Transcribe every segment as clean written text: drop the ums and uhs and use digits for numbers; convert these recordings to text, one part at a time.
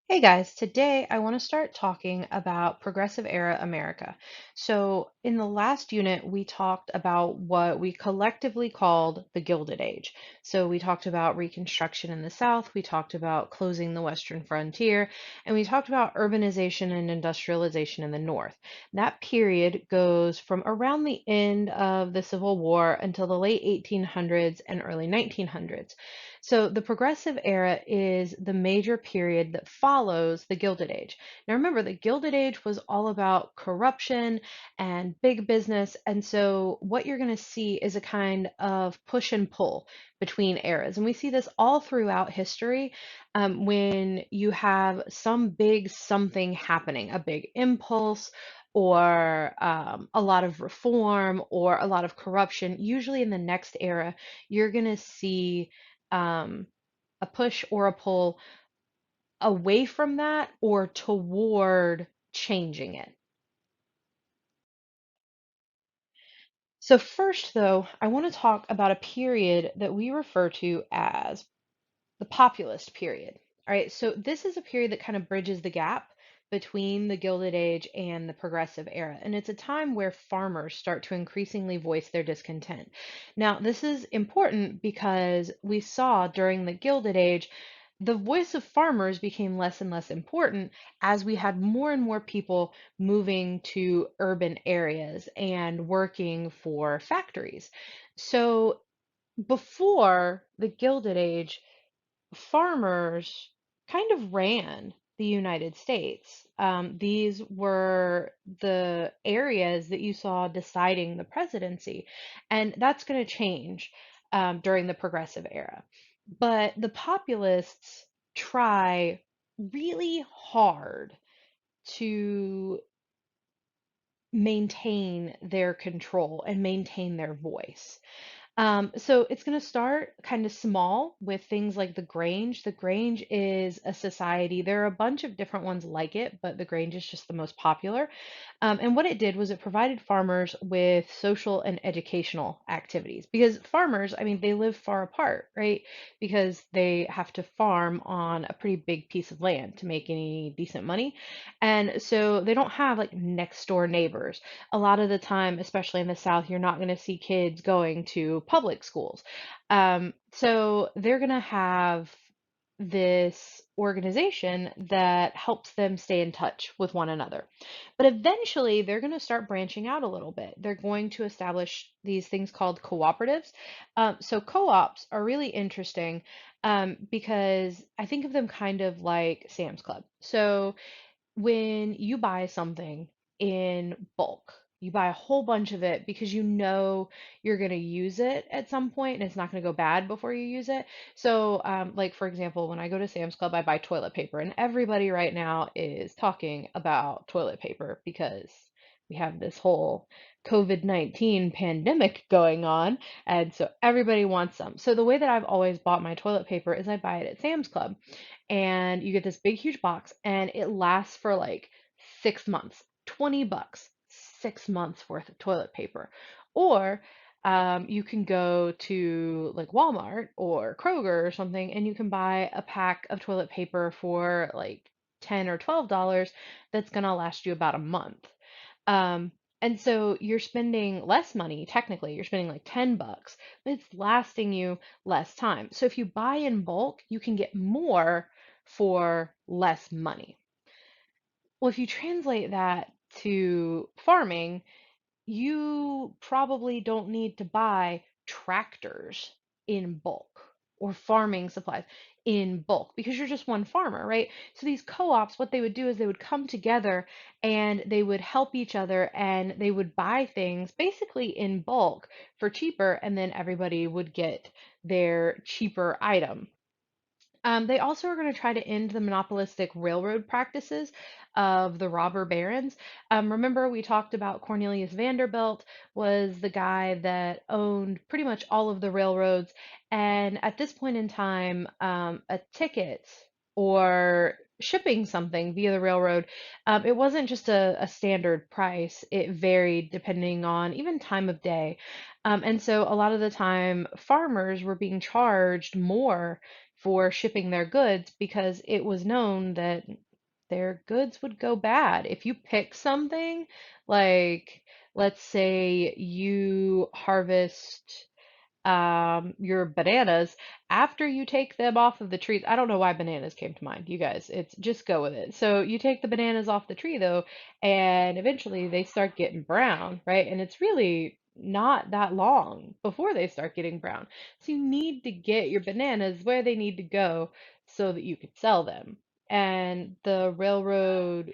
Hey guys, today I want to start talking about Progressive Era America. So, in the last unit, we talked about what we collectively called the Gilded Age. So, we talked about Reconstruction in the South, we talked about closing the Western frontier, and we talked about urbanization and industrialization in the North. That period goes from around the end of the Civil War until the late 1800s and early 1900s. So the Progressive Era is the major period that follows the Gilded Age. Now remember, the Gilded Age was all about corruption and big business. And so what you're going to see is a kind of push and pull between eras. And we see this all throughout history when you have some big something happening, a big impulse. Or a lot of reform or a lot of corruption. Usually, in the next era, you're going to see um, a push or a pull away from that or toward changing it. So, first, though, I want to talk about a period that we refer to as the populist period. All right, so this is a period that kind of bridges the gap between the Gilded Age and the Progressive Era. And it's a time where farmers start to increasingly voice their discontent. Now, this is important because we saw during the Gilded Age, the voice of farmers became less and less important as we had more and more people moving to urban areas and working for factories. So, before the Gilded Age, farmers kind of ran the United States. These were the areas that you saw deciding the presidency, and that's going to change during the Progressive Era. But the populists try really hard to maintain their control and maintain their voice. So it's going to start kind of small with things like the Grange. The Grange is a society. There are a bunch of different ones like it, but the Grange is just the most popular. And what it did was it provided farmers with social and educational activities because farmers, I mean, they live far apart, right? Because they have to farm on a pretty big piece of land to make any decent money. And so they don't have like next door neighbors. A lot of the time, especially in the South, you're not going to see kids going to public schools. So they're going to have this organization that helps them stay in touch with one another. But eventually, they're going to start branching out a little bit. They're going to establish these things called cooperatives. So, co ops are really interesting because I think of them kind of like Sam's Club. So, when you buy something in bulk, you buy a whole bunch of it because you know you're going to use it at some point and it's not going to go bad before you use it. So, like for example, when I go to Sam's Club, I buy toilet paper, and everybody right now is talking about toilet paper because we have this whole COVID-19 pandemic going on, and so everybody wants some. So, the way that I've always bought my toilet paper is I buy it at Sam's Club and you get this big huge box and it lasts for like 6 months. 20 bucks, 6 months worth of toilet paper. Or you can go to like Walmart or Kroger or something and you can buy a pack of toilet paper for like 10 or $12 that's gonna last you about a month. Um, and so you're spending less money, technically, you're spending like 10 bucks, but it's lasting you less time. So if you buy in bulk, you can get more for less money. Well, if you translate that to farming, you probably don't need to buy tractors in bulk or farming supplies in bulk because you're just one farmer, right? So these co-ops, what they would do is they would come together and they would help each other and they would buy things basically in bulk for cheaper, and then everybody would get their cheaper item. They also are going to try to end the monopolistic railroad practices of the robber barons. Remember, we talked about Cornelius Vanderbilt was the guy that owned pretty much all of the railroads, and at this point in time, a ticket or shipping something via the railroad, it wasn't just a standard price. It varied depending on even time of day. And so a lot of the time, farmers were being charged more for shipping their goods because it was known that their goods would go bad. If you pick something, like let's say you harvest your bananas after you take them off of the trees. I don't know why bananas came to mind, you guys. It's just go with it. So you take the bananas off the tree though, and eventually they start getting brown, right? And it's really not that long before they start getting brown. So you need to get your bananas where they need to go so that you can sell them. And the railroad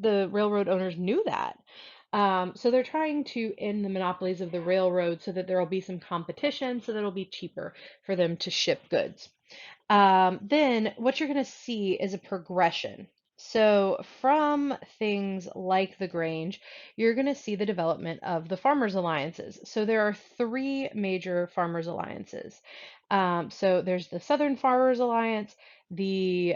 owners knew that. So they're trying to end the monopolies of the railroad so that there will be some competition, so that it'll be cheaper for them to ship goods. Then what you're going to see is a progression. So from things like the Grange, you're going to see the development of the farmers' alliances. So there are three major farmers' alliances. So there's the Southern Farmers Alliance, the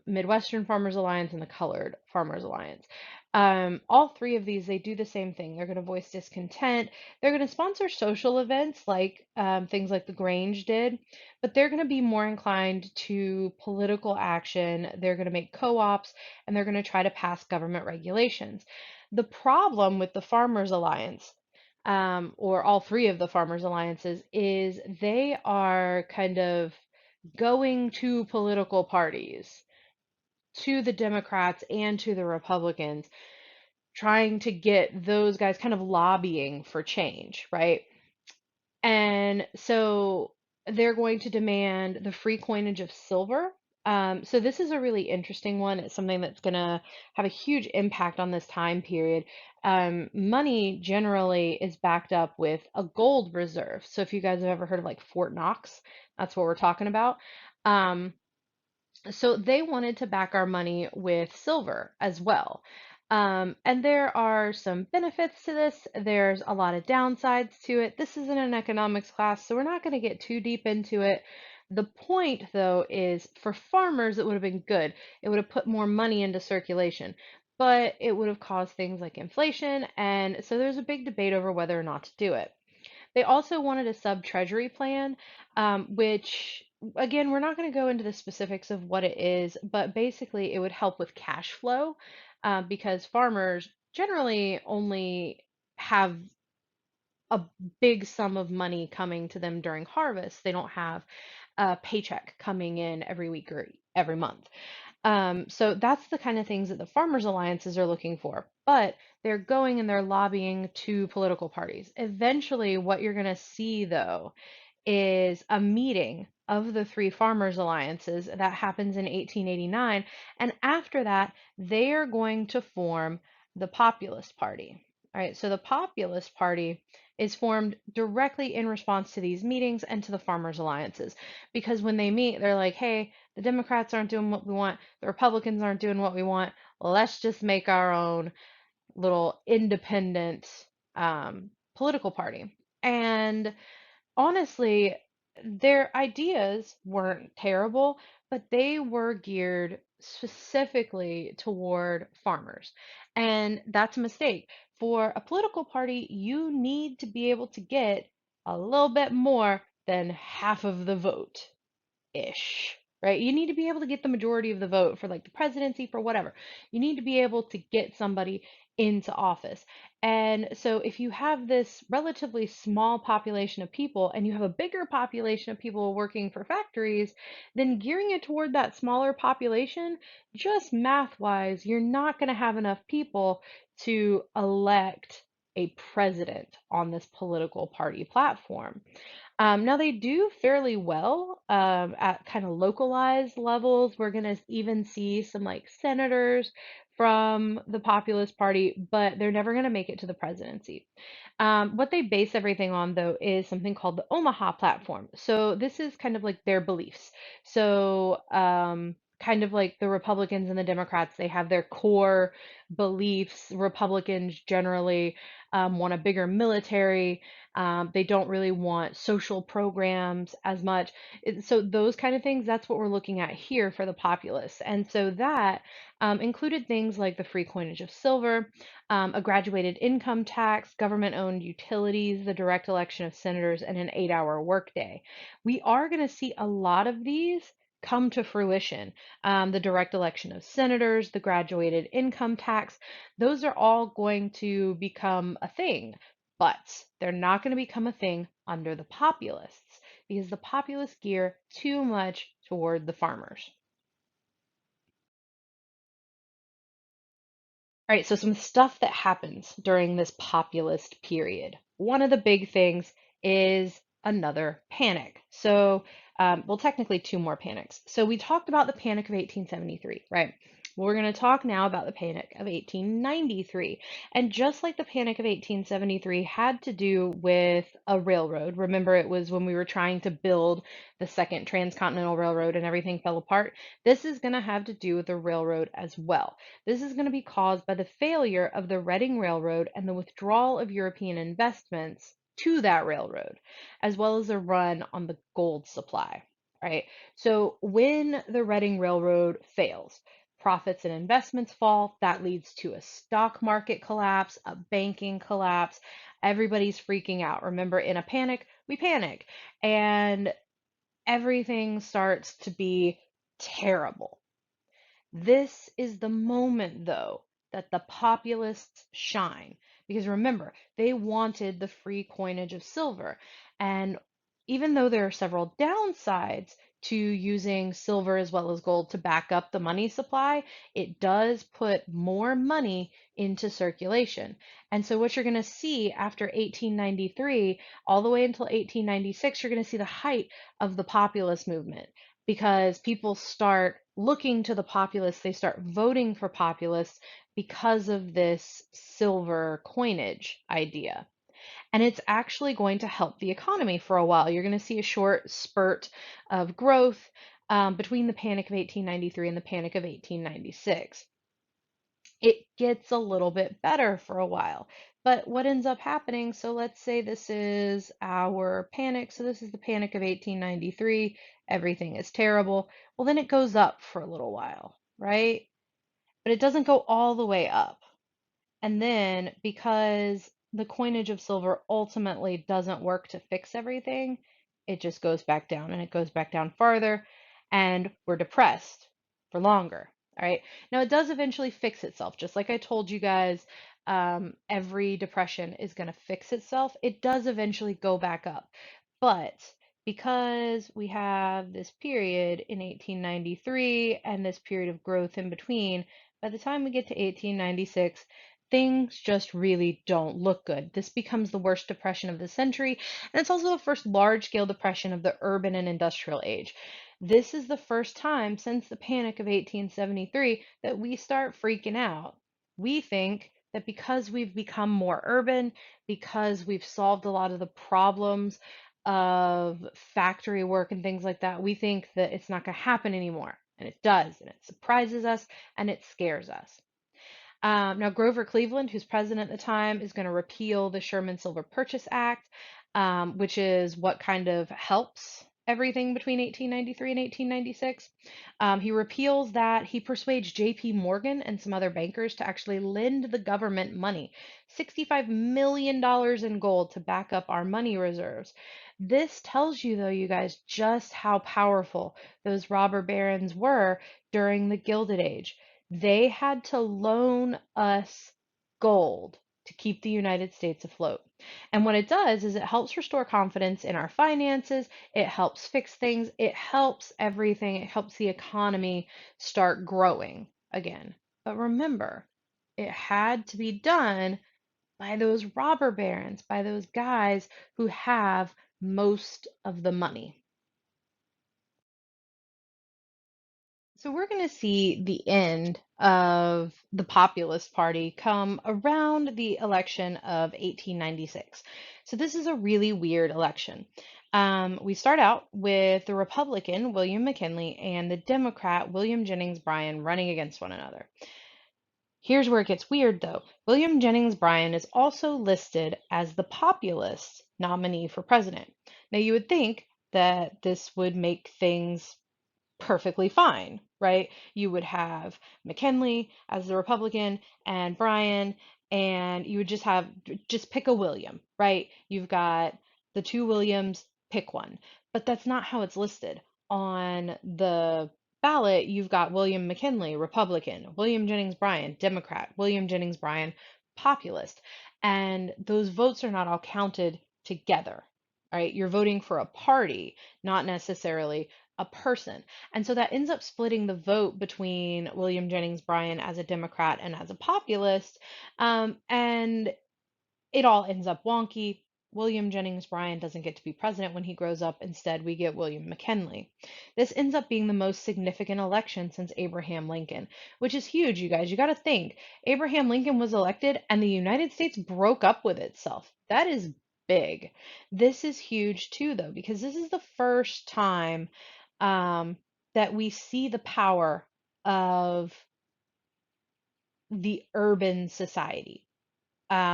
Midwestern Farmers Alliance, and the Colored Farmers Alliance. All three of these, they do the same thing. They're going to voice discontent. They're going to sponsor social events like things like the Grange did, but they're going to be more inclined to political action. They're going to make co-ops and they're going to try to pass government regulations. The problem with the Farmers Alliance, or all three of the Farmers Alliances, is they are kind of going to political parties, to the Democrats and to the Republicans, trying to get those guys kind of lobbying for change, right? And so they're going to demand the free coinage of silver. So this is a really interesting one. It's something that's going to have a huge impact on this time period. Money generally is backed up with a gold reserve. So if you guys have ever heard of like Fort Knox, that's what we're talking about. Um, so they wanted to back our money with silver as well. And there are some benefits to this. There's a lot of downsides to it. This isn't an economics class, so we're not going to get too deep into it. The point, though, is for farmers, it would have been good. It would have put more money into circulation, but it would have caused things like inflation. And so there's a big debate over whether or not to do it. They also wanted a sub-treasury plan, which, again, we're not going to go into the specifics of what it is, but basically it would help with cash flow, because farmers generally only have a big sum of money coming to them during harvest. They don't have a paycheck coming in every week or every month. So that's the kind of things that the farmers' alliances are looking for. But they're going and they're lobbying to political parties. Eventually, what you're going to see, though, is a meeting of the three farmers' alliances that happens in 1889. And after that, they are going to form the Populist Party. All right, so the Populist Party is formed directly in response to these meetings and to the farmers' alliances. Because when they meet, they're like, hey, the Democrats aren't doing what we want, the Republicans aren't doing what we want. Let's just make our own little independent political party. And honestly, their ideas weren't terrible, but they were geared specifically toward farmers. And that's a mistake. For a political party, you need to be able to get a little bit more than half of the vote ish, right? You need to be able to get the majority of the vote for like the presidency, for whatever. You need to be able to get somebody into office. And so if you have this relatively small population of people and you have a bigger population of people working for factories, then gearing it toward that smaller population, just math wise, you're not going to have enough people to elect a president on this political party platform. Now they do fairly well at kind of localized levels. We're going to even see some like senators from the Populist Party, but they're never going to make it to the presidency. What they base everything on, though, is something called the Omaha Platform. So this is kind of like their beliefs. So kind of like the Republicans and the Democrats, they have their core beliefs. Republicans generally want a bigger military. They don't really want social programs as much. So those kind of things, that's what we're looking at here for the populists. And so that included things like the free coinage of silver, a graduated income tax, government owned utilities, the direct election of senators, and an 8-hour workday. We are going to see a lot of these come to fruition. The direct election of senators, the graduated income tax, those are all going to become a thing, but they're not going to become a thing under the populists because the populists gear too much toward the farmers. All right, so some stuff that happens during this populist period. One of the big things is another panic. So, well, technically two more panics. So we talked about the Panic of 1873, right? Well, we're going to talk now about the Panic of 1893. And just like the Panic of 1873 had to do with a railroad, remember it was when we were trying to build the second transcontinental railroad and everything fell apart. This is going to have to do with the railroad as well. This is going to be caused by the failure of the Reading Railroad and the withdrawal of European investments to that railroad, as well as a run on the gold supply, right? So when the Reading Railroad fails, profits and investments fall. That leads to a stock market collapse, a banking collapse. Everybody's freaking out. Remember, in a panic, we panic. And everything starts to be terrible. This is the moment, though, that the populists shine. Because remember, they wanted the free coinage of silver. And even though there are several downsides to using silver as well as gold to back up the money supply, it does put more money into circulation. And so, what you're going to see after 1893, all the way until 1896, you're going to see the height of the populist movement because people start looking to the populists, they start voting for populists because of this silver coinage idea. And it's actually going to help the economy for a while. You're going to see a short spurt of growth between the Panic of 1893 and the Panic of 1896. It gets a little bit better for a while. But what ends up happening, so let's say this is our panic. So this is the Panic of 1893. Everything is terrible. Well, then it goes up for a little while, right? But it doesn't go all the way up. And then because the coinage of silver ultimately doesn't work to fix everything, it just goes back down and it goes back down farther, and we're depressed for longer. All right. Now, it does eventually fix itself. Just like I told you guys, every depression is going to fix itself. It does eventually go back up. But because we have this period in 1893 and this period of growth in between, by the time we get to 1896, things just really don't look good. This becomes the worst depression of the century, and it's also the first large scale depression of the urban and industrial age. This is the first time since the Panic of 1873 that we start freaking out. We think that because we've become more urban, because we've solved a lot of the problems of factory work and things like that, we think that it's not going to happen anymore. And it does, and it surprises us and it scares us. Now, Grover Cleveland, who's president at the time, is going to repeal the Sherman Silver Purchase Act, which is what kind of helps everything between 1893 and 1896. He repeals that. He persuades J.P. Morgan and some other bankers to actually lend the government money, $65 million in gold to back up our money reserves. This tells you, though, you guys, just how powerful those robber barons were during the Gilded Age. They had to loan us gold to keep the United States afloat. And what it does is it helps restore confidence in our finances, it helps fix things, it helps everything, it helps the economy start growing again. But remember, it had to be done by those robber barons, by those guys who have most of the money. So we're going to see the end of the Populist Party come around the election of 1896. So this is a really weird election. We start out with the Republican William McKinley and the Democrat William Jennings Bryan running against one another. Here's where it gets weird, though. William Jennings Bryan is also listed as the populist nominee for president. Now, you would think that this would make things perfectly fine, right? You would have McKinley as the Republican and Bryan, and you would just pick a William, right? You've got the two Williams, pick one. But that's not how it's listed. On the ballot, you've got William McKinley, Republican, William Jennings Bryan, Democrat, William Jennings Bryan, populist. And those votes are not all counted together, right? You're voting for a party, not necessarily a person. And so that ends up splitting the vote between William Jennings Bryan as a Democrat and as a populist. And it all ends up wonky. William Jennings Bryan doesn't get to be president when he grows up. Instead, we get William McKinley. This ends up being the most significant election since Abraham Lincoln, which is huge, you guys. You got to think Abraham Lincoln was elected and the United States broke up with itself. That is big. This is huge too, though, because this is the first time um, that we see the power of the urban society.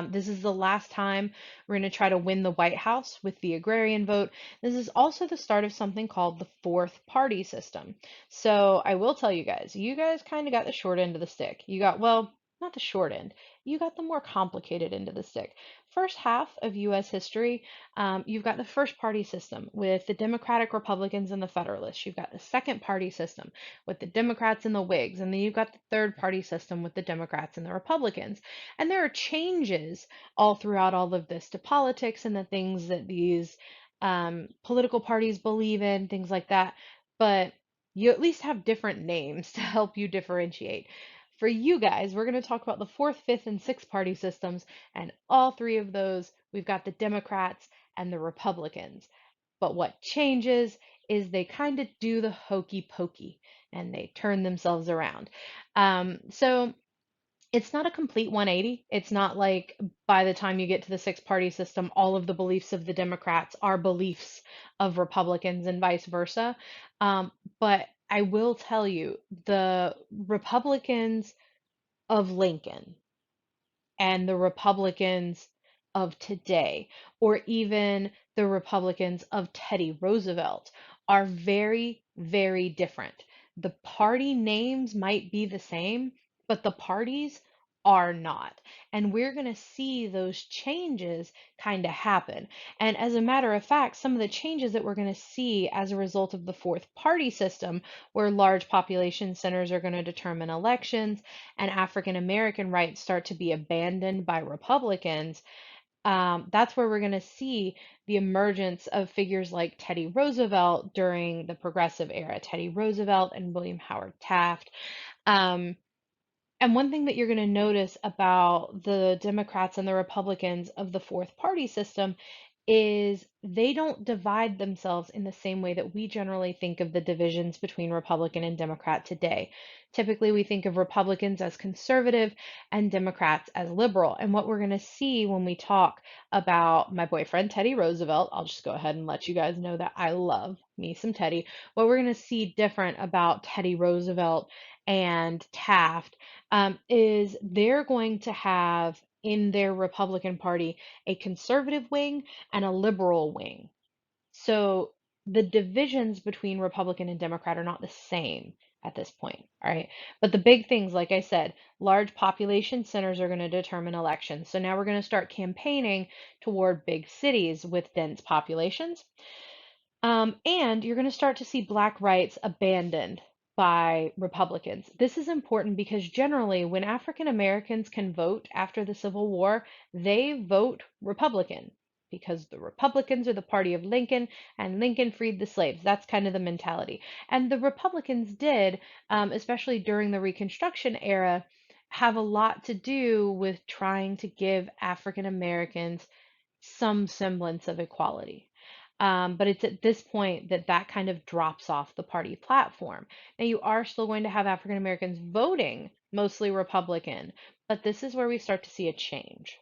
This is the last time we're going to try to win the White House with the agrarian vote. This is also the start of something called the fourth party system. So I will tell you guys kind of got the short end of the stick. You got, well, not the short end, you got the more complicated end of the stick. First half of US history, you've got the first party system with the Democratic Republicans and the Federalists. You've got the second party system with the Democrats and the Whigs. And then you've got the third party system with the Democrats and the Republicans. And there are changes all throughout all of this to politics and the things that these political parties believe in, things like that. But you at least have different names to help you differentiate. For you guys, we're going to talk about the fourth, fifth, and sixth party systems, and all three of those, we've got the Democrats and the Republicans. But what changes is they kind of do the hokey pokey and they turn themselves around. So it's not a complete 180. It's not like by the time you get to the six party system, all of the beliefs of the Democrats are beliefs of Republicans and vice versa. But I will tell you, the Republicans of Lincoln and the Republicans of today, or even the Republicans of Teddy Roosevelt, are very, very different. The party names might be the same, but the parties are not. And we're going to see those changes kind of happen. And as a matter of fact, some of the changes that we're going to see as a result of the fourth party system, where large population centers are going to determine elections, and African American rights start to be abandoned by Republicans, that's where we're going to see the emergence of figures like Teddy Roosevelt during the progressive era, Teddy Roosevelt and William Howard Taft. Um, and one thing that you're going to notice about the Democrats and the Republicans of the fourth party system is they don't divide themselves in the same way that we generally think of the divisions between Republican and Democrat today. Typically, we think of Republicans as conservative and Democrats as liberal. And what we're going to see when we talk about my boyfriend, Teddy Roosevelt, I'll just go ahead and let you guys know that I love me some Teddy. What we're going to see different about Teddy Roosevelt and Taft is they're going to have in their Republican Party a conservative wing and a liberal wing. So the divisions between Republican and Democrat are not the same at this point. All right. But the big things, like I said, large population centers are going to determine elections. So now we're going to start campaigning toward big cities with dense populations. And you're going to start to see Black rights abandoned by Republicans. This is important because generally, when African Americans can vote after the Civil War, they vote Republican because the Republicans are the party of Lincoln and Lincoln freed the slaves. That's kind of the mentality. And the Republicans did, especially during the Reconstruction era, have a lot to do with trying to give African Americans some semblance of equality. But it's at this point that that kind of drops off the party platform. Now, you are still going to have African Americans voting, mostly Republican, but this is where we start to see a change.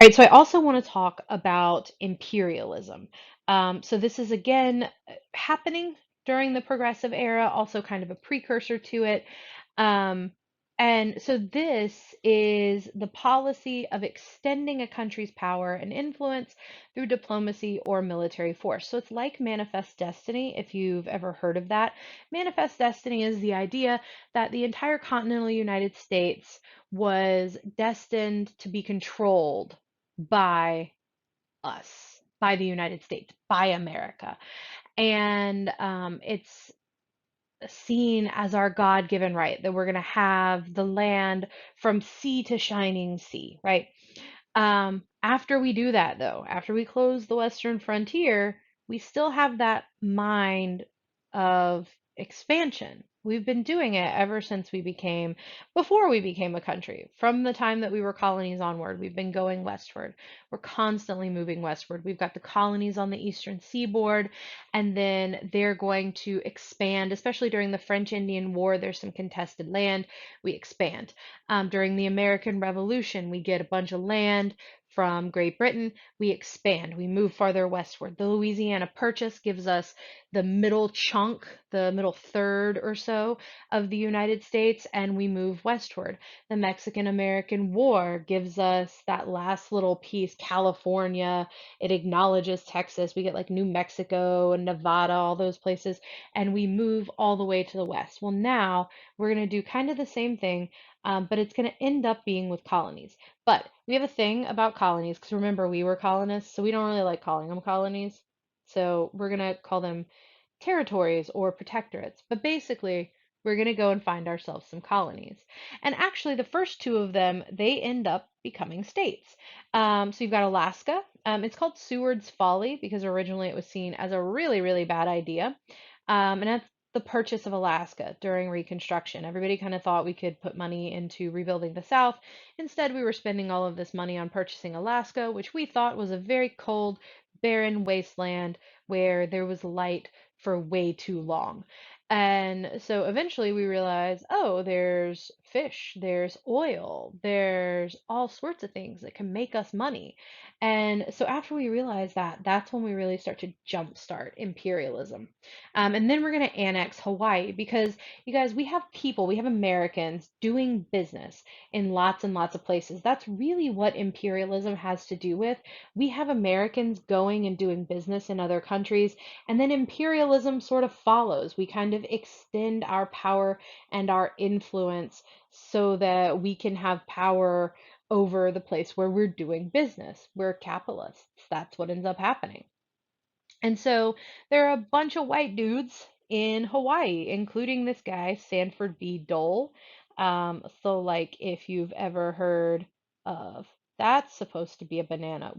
All right, so I also want to talk about imperialism. So this is again happening during the progressive era, also kind of a precursor to it. Um, and so this is the policy of extending a country's power and influence through diplomacy or military force. So it's like manifest destiny, if you've ever heard of that. Manifest destiny is the idea that the entire continental United States was destined to be controlled by us, by the United States, by America. And it's seen as our God-given right that we're going to have the land from sea to shining sea, right? After we do that, though, after we close the Western frontier, we still have that mind of expansion. We've been doing it ever since before we became a country. From the time that we were colonies onward, we've been going westward. We're constantly moving westward. We've got the colonies on the eastern seaboard, and then they're going to expand, especially during the French Indian War. There's some contested land. We expand. During the American Revolution, we get a bunch of land from Great Britain. We expand, we move farther westward. The Louisiana Purchase gives us the middle chunk, the middle third or so of the United States, and we move westward. The Mexican American War gives us that last little piece, California. It acknowledges Texas. We get like New Mexico and Nevada, all those places, and we move all the way to the west. Well, now we're going to do kind of the same thing, but it's going to end up being with colonies. But we have a thing about colonies because remember, we were colonists, so we don't really like calling them colonies. So we're going to call them territories or protectorates. But basically, we're going to go and find ourselves some colonies. And actually, the first two of them, they end up becoming states. So you've got Alaska. It's called Seward's Folly because originally it was seen as a really, really bad idea. And that's the purchase of Alaska during Reconstruction. Everybody kind of thought we could put money into rebuilding the South. Instead, we were spending all of this money on purchasing Alaska, which we thought was a very cold, barren wasteland where there was light for way too long. And so eventually we realized, oh, there's fish, there's oil, there's all sorts of things that can make us money. And so after we realized that, that's when we really start to jumpstart imperialism. And then we're going to annex Hawaii because, you guys, we have people, we have Americans doing business in lots and lots of places. That's really what imperialism has to do with. We have Americans going and doing business in other countries, and then imperialism sort of follows. We kind of extend our power and our influence so that we can have power over the place where we're doing business. We're capitalists. That's what ends up happening. And so there are a bunch of white dudes in Hawaii, including this guy, Sanford B. Dole. So like if you've ever heard of that's supposed to be a banana.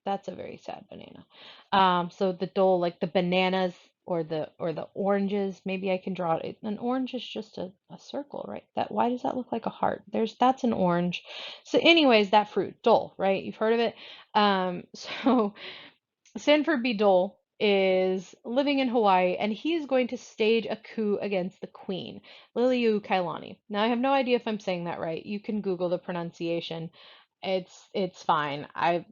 That's a very sad banana. So the Dole, like the bananas or the oranges, maybe I can draw it. An orange is just a circle, right? That why does that look like a heart? That's an orange. So anyways, that fruit, Dole, right? You've heard of it. So Sanford B. Dole is living in Hawaii and he is going to stage a coup against the Queen, Liliuokalani. Now I have no idea if I'm saying that right. You can Google the pronunciation. It's fine. I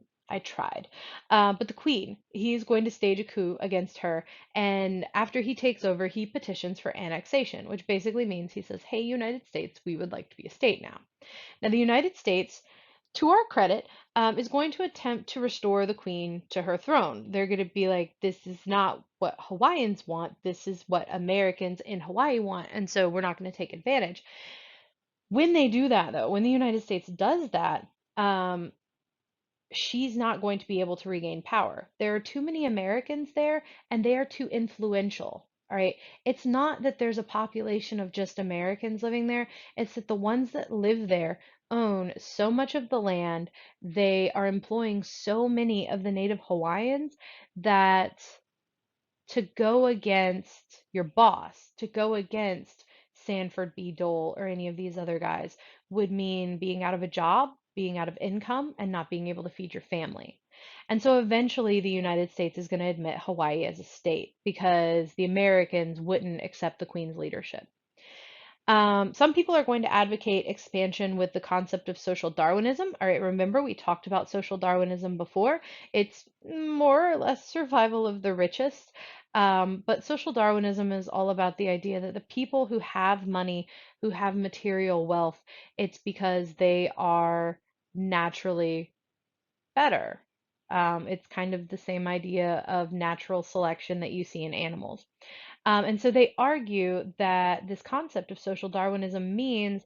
tried. But the Queen, he's going to stage a coup against her, and after he takes over, he petitions for annexation, which basically means he says, "Hey, United States, we would like to be a state now." Now, the United States, to our credit, is going to attempt to restore the queen to her throne. They're going to be like, this is not what Hawaiians want. This is what Americans in Hawaii want. And so we're not going to take advantage. When they do that, though, when the United States does that, um, she's not going to be able to regain power. There are too many Americans there, and they are too influential. All right. It's not that there's a population of just Americans living there, it's that the ones that live there own so much of the land. They are employing so many of the native Hawaiians that to go against your boss, to go against Sanford B. Dole or any of these other guys would mean being out of a job, being out of income, and not being able to feed your family. And so eventually the United States is going to admit Hawaii as a state because the Americans wouldn't accept the Queen's leadership. Some people are going to advocate expansion with the concept of social Darwinism. All right, remember we talked about social Darwinism before. It's more or less survival of the richest. But social Darwinism is all about the idea that the people who have money, who have material wealth, it's because they are naturally better. It's kind of the same idea of natural selection that you see in animals. And so they argue that this concept of social Darwinism means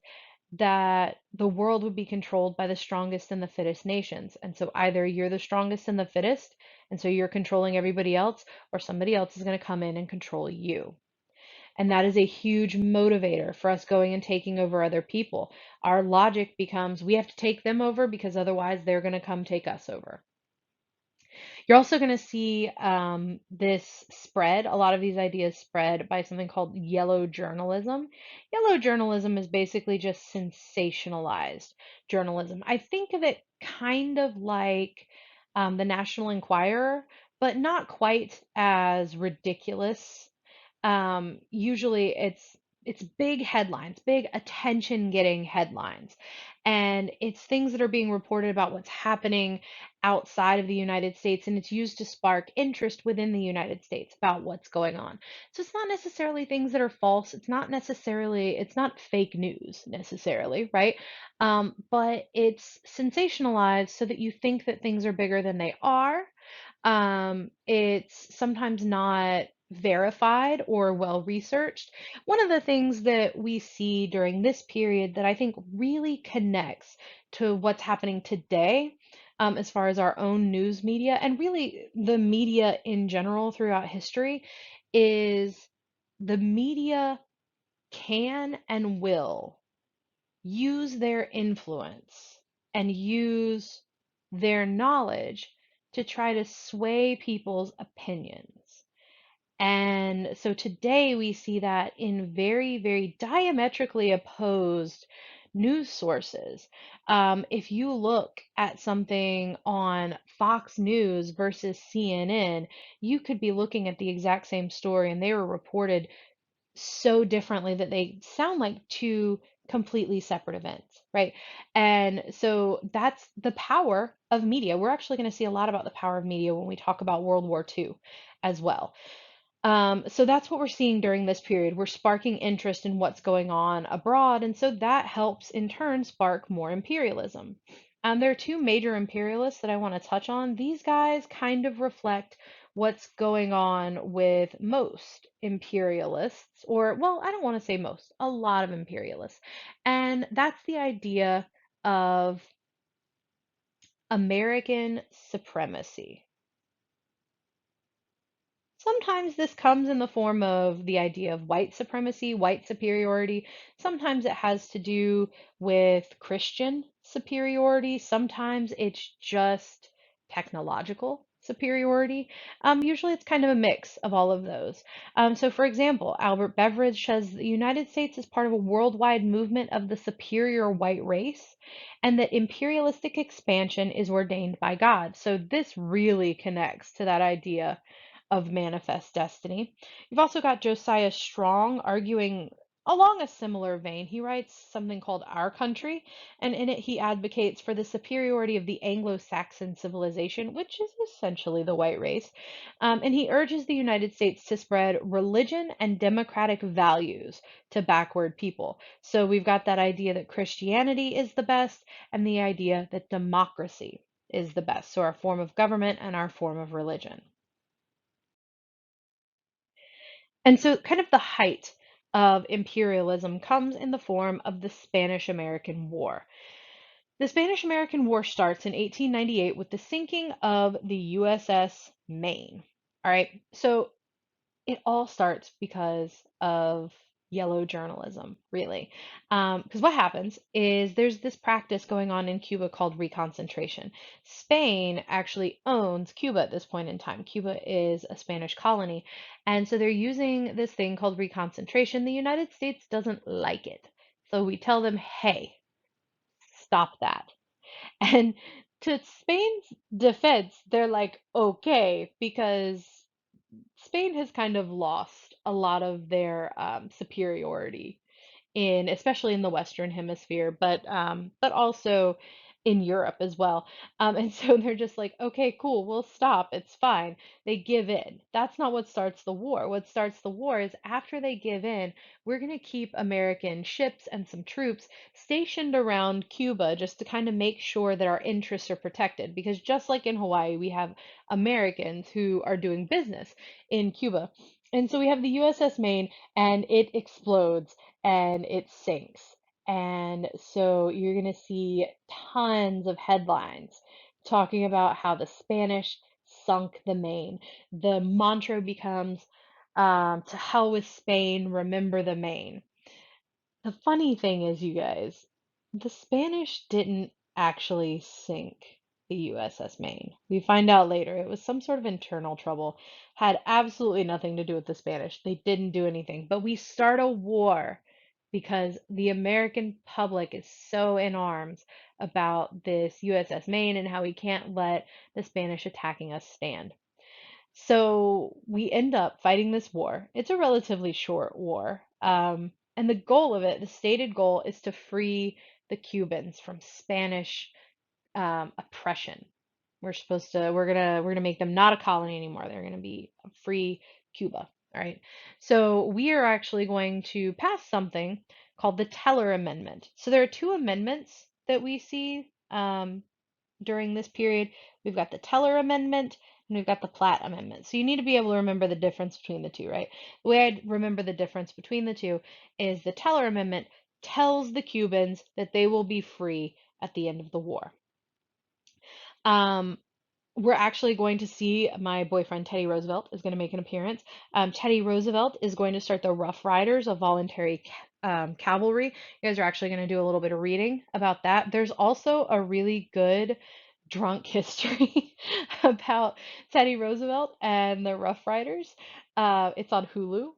that the world would be controlled by the strongest and the fittest nations. And so either you're the strongest and the fittest, and so you're controlling everybody else, or somebody else is going to come in and control you. And that is a huge motivator for us going and taking over other people. Our logic becomes we have to take them over because otherwise they're going to come take us over. You're also going to see this spread, a lot of these ideas spread by something called yellow journalism. Yellow journalism is basically just sensationalized journalism. I think of it kind of like the National Enquirer, but not quite as ridiculous. Usually it's big headlines, big attention-getting headlines, and it's things that are being reported about what's happening outside of the United States, and it's used to spark interest within the United States about what's going on. So it's not necessarily things that are false. It's not fake news necessarily, right? But it's sensationalized so that you think that things are bigger than they are. It's sometimes not verified or well researched. One of the things that we see during this period that I think really connects to what's happening today, as far as our own news media and really the media in general throughout history, is the media can and will use their influence and use their knowledge to try to sway people's opinions. And so today we see that in very, very diametrically opposed news sources. If you look at something on Fox News versus CNN, you could be looking at the exact same story and they were reported so differently that they sound like two completely separate events, right? And so that's the power of media. We're actually going to see a lot about the power of media when we talk about World War II as well. So that's what we're seeing during this period. We're sparking interest in what's going on abroad, and so that helps in turn spark more imperialism. There are two major imperialists that I want to touch on. These guys kind of reflect what's going on with most imperialists, or, well, I don't want to say most, a lot of imperialists. And that's the idea of American supremacy. Sometimes this comes in the form of the idea of white supremacy, white superiority. Sometimes it has to do with Christian superiority. Sometimes it's just technological superiority. Usually it's kind of a mix of all of those. So, for example, Albert Beveridge says the United States is part of a worldwide movement of the superior white race, and that imperialistic expansion is ordained by God. So, this really connects to that idea of manifest destiny. You've also got Josiah Strong arguing along a similar vein. He writes something called Our Country, and in it he advocates for the superiority of the Anglo-Saxon civilization, which is essentially the white race. And he urges the United States to spread religion and democratic values to backward people. So we've got that idea that Christianity is the best and the idea that democracy is the best. So our form of government and our form of religion. And so, kind of the height of imperialism comes in the form of the Spanish American War. The Spanish American War starts in 1898 with the sinking of the USS Maine. All right, so it all starts because of yellow journalism, really. Because what happens is there's this practice going on in Cuba called reconcentration. Spain actually owns Cuba at this point in time. Cuba is a Spanish colony. And so they're using this thing called reconcentration. The United States doesn't like it. So we tell them, hey, stop that. And to Spain's defense, they're like, okay, because Spain has kind of lost a lot of their superiority in, especially in the Western Hemisphere, but also in Europe as well. And so they're just like, okay, cool, we'll stop. It's fine. They give in. That's not what starts the war. What starts the war is after they give in, we're going to keep American ships and some troops stationed around Cuba just to kind of make sure that our interests are protected. Because just like in Hawaii, we have Americans who are doing business in Cuba. And so we have the USS Maine, and it explodes and it sinks. And so you're going to see tons of headlines talking about how the Spanish sunk the Maine. The mantra becomes, to hell with Spain, remember the Maine. The funny thing is, you guys, the Spanish didn't actually sink the USS Maine. We find out later it was some sort of internal trouble, had absolutely nothing to do with the Spanish. They didn't do anything. But we start a war because the American public is so in arms about this USS Maine and how we can't let the Spanish attacking us stand. So we end up fighting this war. It's a relatively short war. And the goal of it, the stated goal, is to free the Cubans from Spanish oppression. We're gonna make them not a colony anymore. They're gonna be a free Cuba. All right. So we are actually going to pass something called the Teller Amendment. So there are two amendments that we see during this period. We've got the Teller Amendment and we've got the Platt Amendment. So you need to be able to remember the difference between the two, right? The way I remember the difference between the two is the Teller Amendment tells the Cubans that they will be free at the end of the war. Um, we're actually going to see my boyfriend Teddy Roosevelt is going to make an appearance. Teddy Roosevelt is going to start the Rough Riders of Voluntary Cavalry. You guys are actually going to do a little bit of reading about that. There's also a really good drunk history about Teddy Roosevelt and the Rough Riders. It's on Hulu.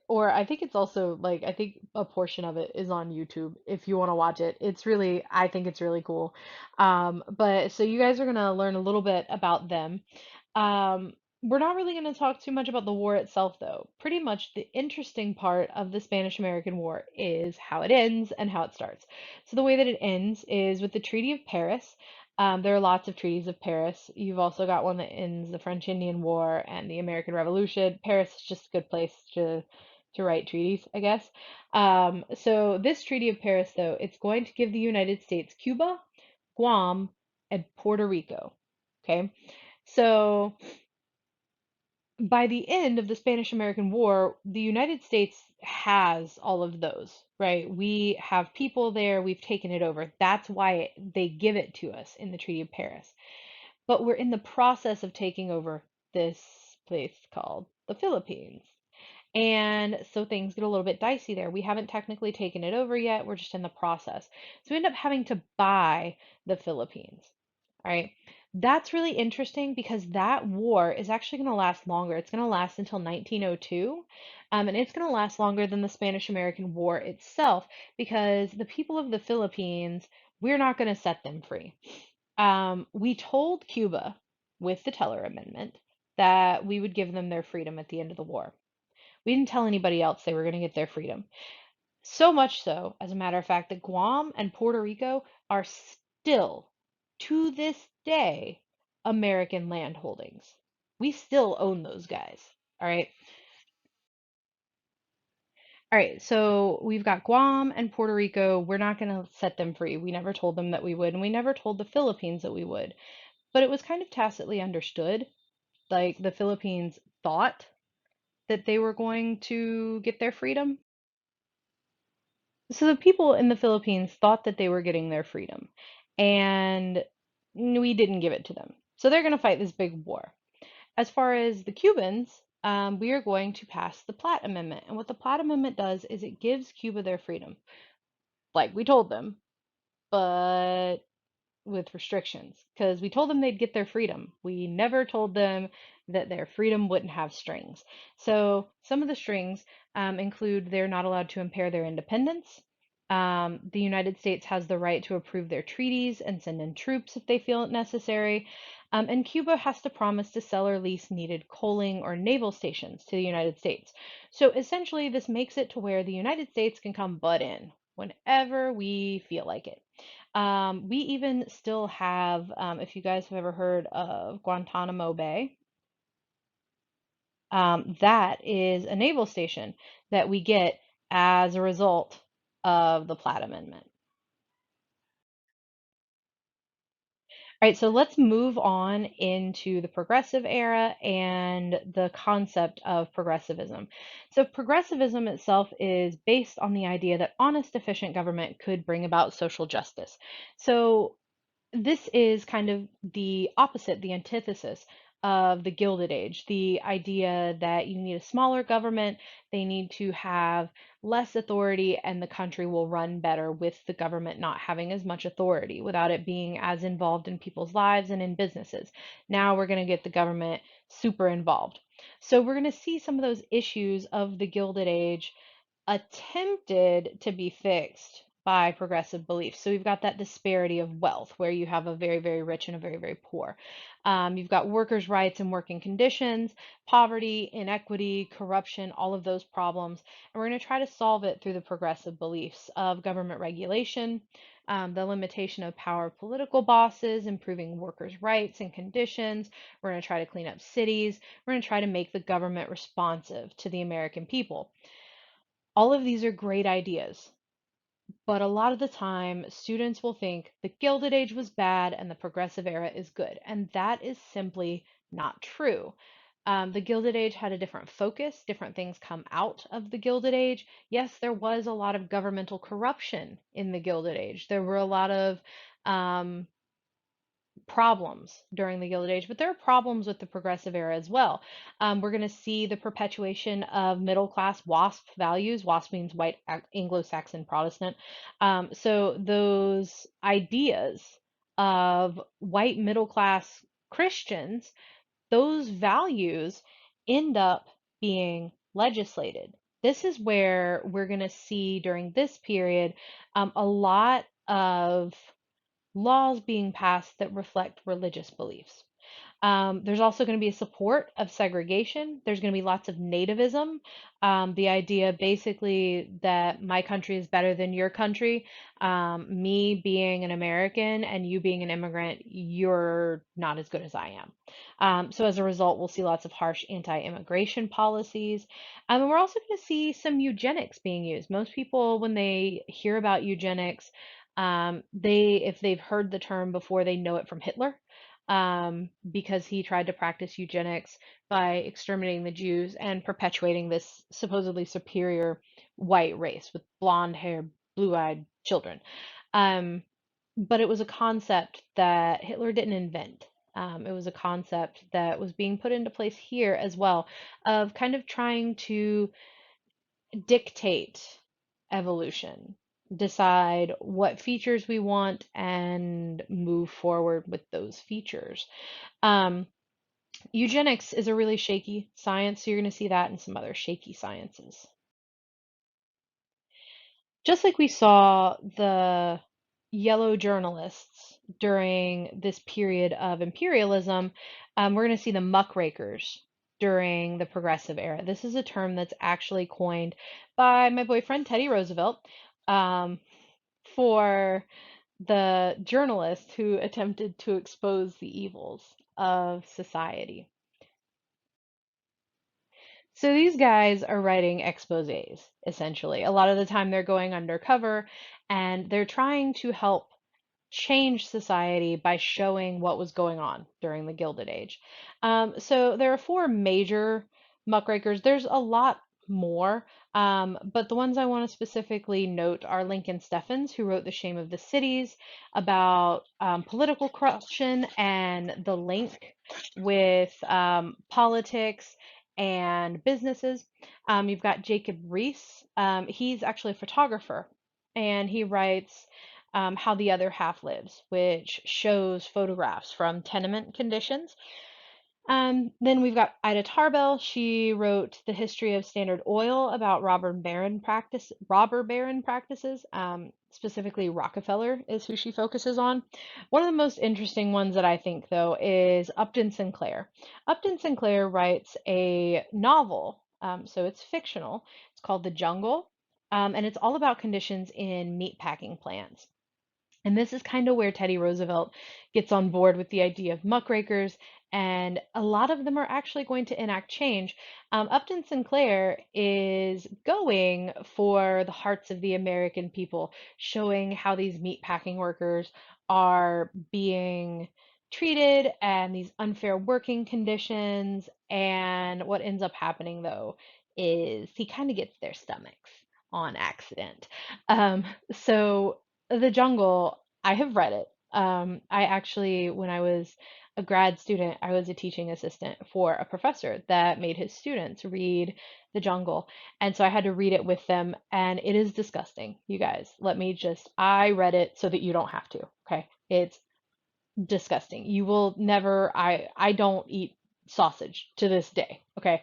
Or I think it's also like I think a portion of it is on YouTube if you want to watch it. I think it's really cool. But so you guys are gonna learn a little bit about them. Um, we're not really gonna talk too much about the war itself, though. Pretty much the interesting part of the Spanish-American War is how it ends and how it starts. So the way that it ends is with the Treaty of Paris. There are lots of treaties of Paris. You've also got one that ends the French Indian War and the American Revolution. Paris is just a good place to write treaties, I guess. So this Treaty of Paris, though, it's going to give the United States Cuba, Guam, and Puerto Rico. Okay, so by the end of the Spanish American War, the United States has all of those, right? We have people there, we've taken it over. That's why they give it to us in the Treaty of Paris. But we're in the process of taking over this place called the Philippines. And so things get a little bit dicey there. We haven't technically taken it over yet. We're just in the process. So we end up having to buy the Philippines, right? That's really interesting because that war is actually going to last longer. It's going to last until 1902, and it's going to last longer than the Spanish-American War itself because the people of the Philippines, we're not going to set them free. We told Cuba with the Teller Amendment that we would give them their freedom at the end of the war. We didn't tell anybody else they were going to get their freedom. So much so, as a matter of fact, that Guam and Puerto Rico are still, to this day, American land holdings. We still own those guys. All right. All right. So we've got Guam and Puerto Rico. We're not going to set them free. We never told them that we would, and we never told the Philippines that we would. But it was kind of tacitly understood. Like the Philippines thought that they were going to get their freedom. So the people in the Philippines thought that they were getting their freedom, and we didn't give it to them. So they're going to fight this big war. As far as the Cubans, we are going to pass the Platt Amendment. And what the Platt Amendment does is it gives Cuba their freedom, like we told them, but with restrictions because we told them they'd get their freedom. We never told them that their freedom wouldn't have strings. So some of the strings include they're not allowed to impair their independence. The United States has the right to approve their treaties and send in troops if they feel it necessary. And Cuba has to promise to sell or lease needed coaling or naval stations to the United States. So essentially, this makes it to where the United States can come butt in whenever we feel like it. We even still have, if you guys have ever heard of Guantanamo Bay, that is a naval station that we get as a result of the Platt Amendment. All right, so let's move on into the progressive era and the concept of progressivism. So, progressivism itself is based on the idea that honest, efficient government could bring about social justice. So, this is kind of the opposite, the antithesis of the Gilded Age, the idea that you need a smaller government, they need to have less authority, and the country will run better with the government not having as much authority, without it being as involved in people's lives and in businesses. Now we're going to get the government super involved. So we're going to see some of those issues of the Gilded Age attempted to be fixed by progressive beliefs. So we've got that disparity of wealth where you have a very, very rich and a very, very poor. You've got workers' rights and working conditions, poverty, inequity, corruption, all of those problems. And we're going to try to solve it through the progressive beliefs of government regulation, the limitation of power of political bosses, improving workers' rights and conditions. We're going to try to clean up cities. We're going to try to make the government responsive to the American people. All of these are great ideas, but a lot of the time, students will think the Gilded Age was bad and the Progressive Era is good. And that is simply not true. The Gilded Age had a different focus, different things come out of the Gilded Age. Yes, there was a lot of governmental corruption in the Gilded Age. There were a lot of um, problems during the Gilded Age, but there are problems with the Progressive Era as well. We're going to see the perpetuation of middle class WASP values. WASP means white Anglo-Saxon Protestant. So those ideas of white middle class Christians, those values end up being legislated. This is where we're going to see during this period a lot of laws being passed that reflect religious beliefs. There's also going to be a support of segregation. There's going to be lots of nativism. The idea basically that my country is better than your country. Me being an American and you being an immigrant, you're not as good as I am. So as a result, we'll see lots of harsh anti-immigration policies. And we're also going to see some eugenics being used. Most people, when they hear about eugenics, if they've heard the term before, they know it from Hitler, because he tried to practice eugenics by exterminating the Jews and perpetuating this supposedly superior white race with blonde hair, blue-eyed children. Um, but it was a concept that Hitler didn't invent. It was a concept that was being put into place here as well, of kind of trying to dictate evolution, decide what features we want, and move forward with those features. Um, Eugenics is a really shaky science, so you're going to see that in some other shaky sciences. Just like we saw the yellow journalists during this period of imperialism, we're going to see the muckrakers during the progressive era. This is a term that's actually coined by my boyfriend Teddy Roosevelt, um, for the journalists who attempted to expose the evils of society. So these guys are writing exposés, essentially. A lot of the time they're going undercover and they're trying to help change society by showing what was going on during the Gilded Age. So there are four major muckrakers. There's a lot more, but the ones I want to specifically note are Lincoln Steffens, who wrote The Shame of the Cities, about political corruption and the link with politics and businesses. You've got Jacob Riis. He's actually a photographer, and he writes How the Other Half Lives, which shows photographs from tenement conditions. Then we've got Ida Tarbell. She wrote The History of Standard Oil about robber baron practices. Specifically, Rockefeller is who she focuses on. One of the most interesting ones that I think, though, is Upton Sinclair. Upton Sinclair writes a novel, so it's fictional. It's called The Jungle, and it's all about conditions in meatpacking plants. And this is kind of where Teddy Roosevelt gets on board with the idea of muckrakers, and a lot of them are actually going to enact change. Upton Sinclair is going for the hearts of the American people, showing how these meatpacking workers are being treated and these unfair working conditions. And what ends up happening, though, is he kind of gets their stomachs on accident. Um, so the Jungle, I have read it. I actually, when I was a grad student, I was a teaching assistant for a professor that made his students read The Jungle. And so I had to read it with them, and it is disgusting, you guys. I read it so that you don't have to, okay? It's disgusting. You will never, I don't eat sausage to this day, okay?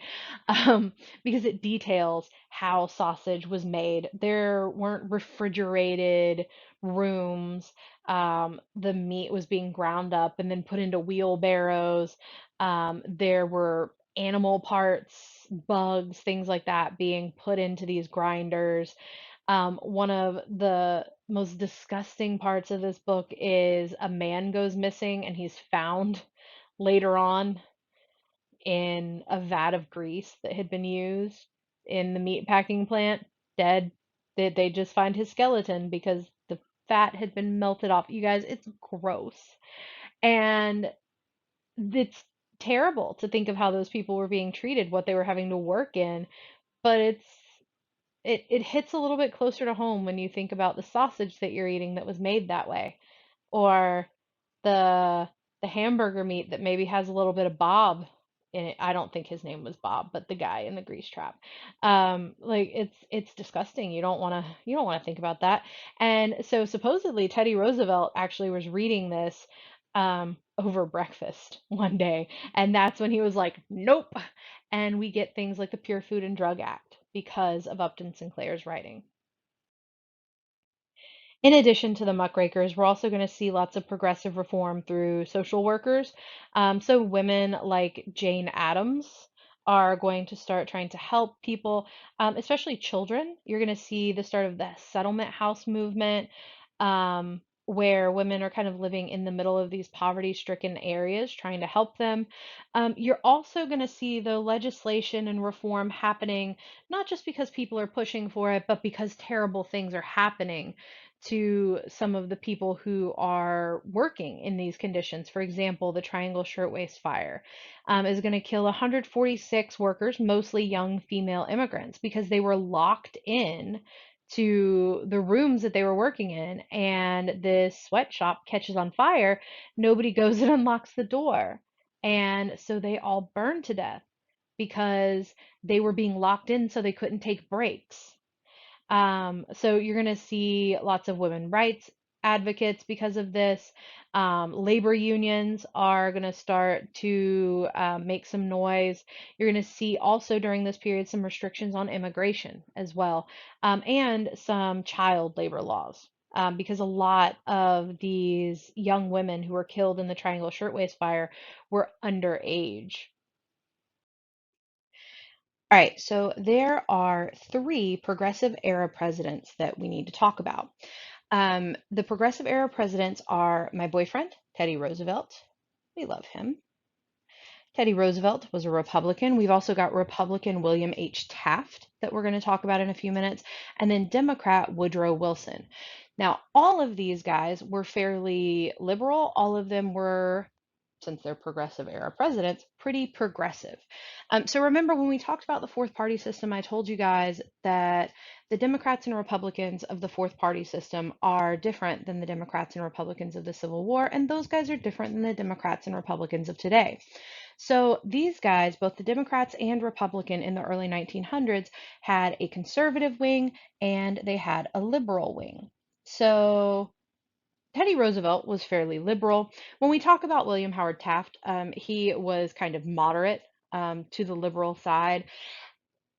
Um, because it details how sausage was made. There weren't refrigerated rooms. The meat was being ground up and then put into wheelbarrows. There were animal parts, bugs, things like that being put into these grinders. One of the most disgusting parts of this book is a man goes missing and he's found later on in a vat of grease that had been used in the meat packing plant, dead. They just find his skeleton because the fat had been melted off. You guys, it's gross. And it's terrible to think of how those people were being treated, what they were having to work in, but it hits a little bit closer to home when you think about the sausage that you're eating that was made that way, or the the hamburger meat that maybe has a little bit of Bob in it. I don't think his name was Bob, but the guy in the grease trap. Like it's disgusting. You don't want to think about that. And so supposedly Teddy Roosevelt actually was reading this over breakfast one day, and that's when he was like, "Nope." And we get things like the Pure Food and Drug Act because of Upton Sinclair's writing. In addition to the muckrakers, we're also going to see lots of progressive reform through social workers. So, women like Jane Addams are going to start trying to help people, especially children. You're going to see the start of the settlement house movement, where women are kind of living in the middle of these poverty stricken areas, trying to help them. You're also going to see the legislation and reform happening, not just because people are pushing for it, but because terrible things are happening to some of the people who are working in these conditions. For example, the Triangle Shirtwaist Fire is going to kill 146 workers, mostly young female immigrants, because they were locked in to the rooms that they were working in, and this sweatshop catches on fire. Nobody goes and unlocks the door. And so they all burn to death because they were being locked in so they couldn't take breaks. So you're going to see lots of women rights advocates because of this. Labor unions are going to start to make some noise. You're going to see also during this period some restrictions on immigration as well, and some child labor laws. Because a lot of these young women who were killed in the Triangle Shirtwaist Fire were underage. All right, so there are three progressive era presidents that we need to talk about. The progressive era presidents are my boyfriend, Teddy Roosevelt. We love him. Teddy Roosevelt was a Republican. We've also got Republican William H. Taft that we're going to talk about in a few minutes, and then Democrat Woodrow Wilson. Now, all of these guys were fairly liberal. All of them were, since they're progressive era presidents, pretty progressive. So remember when we talked about the fourth party system, I told you guys that the Democrats and Republicans of the fourth party system are different than the Democrats and Republicans of the Civil War, and those guys are different than the Democrats and Republicans of today. So these guys, both the Democrats and Republican in the early 1900s, had a conservative wing and they had a liberal wing. So Teddy Roosevelt was fairly liberal. When we talk about William Howard Taft, he was kind of moderate to the liberal side.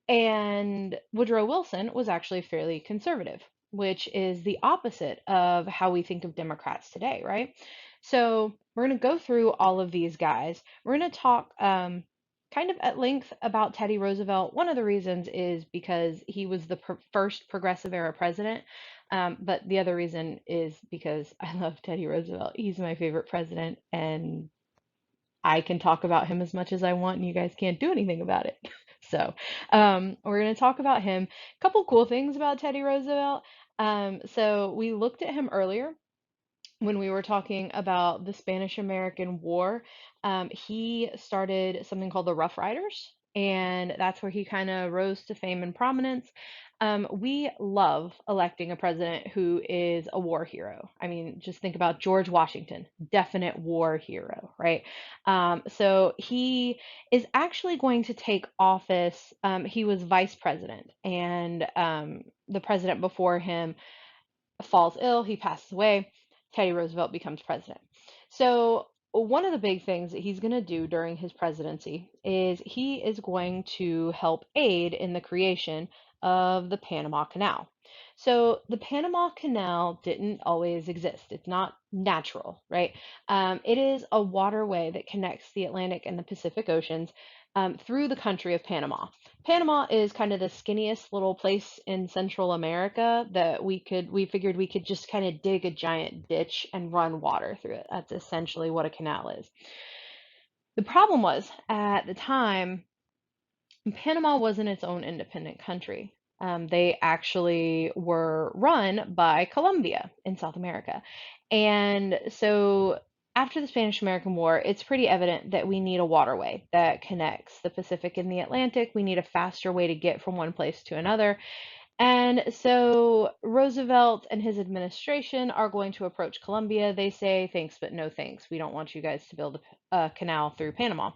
And Woodrow Wilson was actually fairly conservative, which is the opposite of how we think of Democrats today, right? So we're going to go through all of these guys. We're going to talk kind of at length about Teddy Roosevelt. One of the reasons is because he was the first progressive era president. But the other reason is because I love Teddy Roosevelt. He's my favorite president, and I can talk about him as much as I want, and you guys can't do anything about it. So, we're going to talk about him. A couple cool things about Teddy Roosevelt. So, we looked at him earlier when we were talking about the Spanish American War. He started something called the Rough Riders, and that's where he kind of rose to fame and prominence. We love electing a president who is a war hero. I mean, just think about George Washington, definite war hero, right? So he is actually going to take office. He was vice president, and the president before him falls ill, he passes away, Teddy Roosevelt becomes president. So, one of the big things that he's going to do during his presidency is he is going to help aid in the creation of the Panama Canal. So, the Panama Canal didn't always exist. It's not natural, right? It is a waterway that connects the Atlantic and the Pacific Oceans through the country of Panama. Panama is kind of the skinniest little place in Central America that we figured we could just kind of dig a giant ditch and run water through it. That's essentially what a canal is. The problem was at the time, Panama wasn't its own independent country. They actually were run by Colombia in South America. And so after the Spanish American War, it's pretty evident that we need a waterway that connects the Pacific and the Atlantic. We need a faster way to get from one place to another. And so Roosevelt and his administration are going to approach Colombia. They say, thanks, but no thanks. We don't want you guys to build a canal through Panama.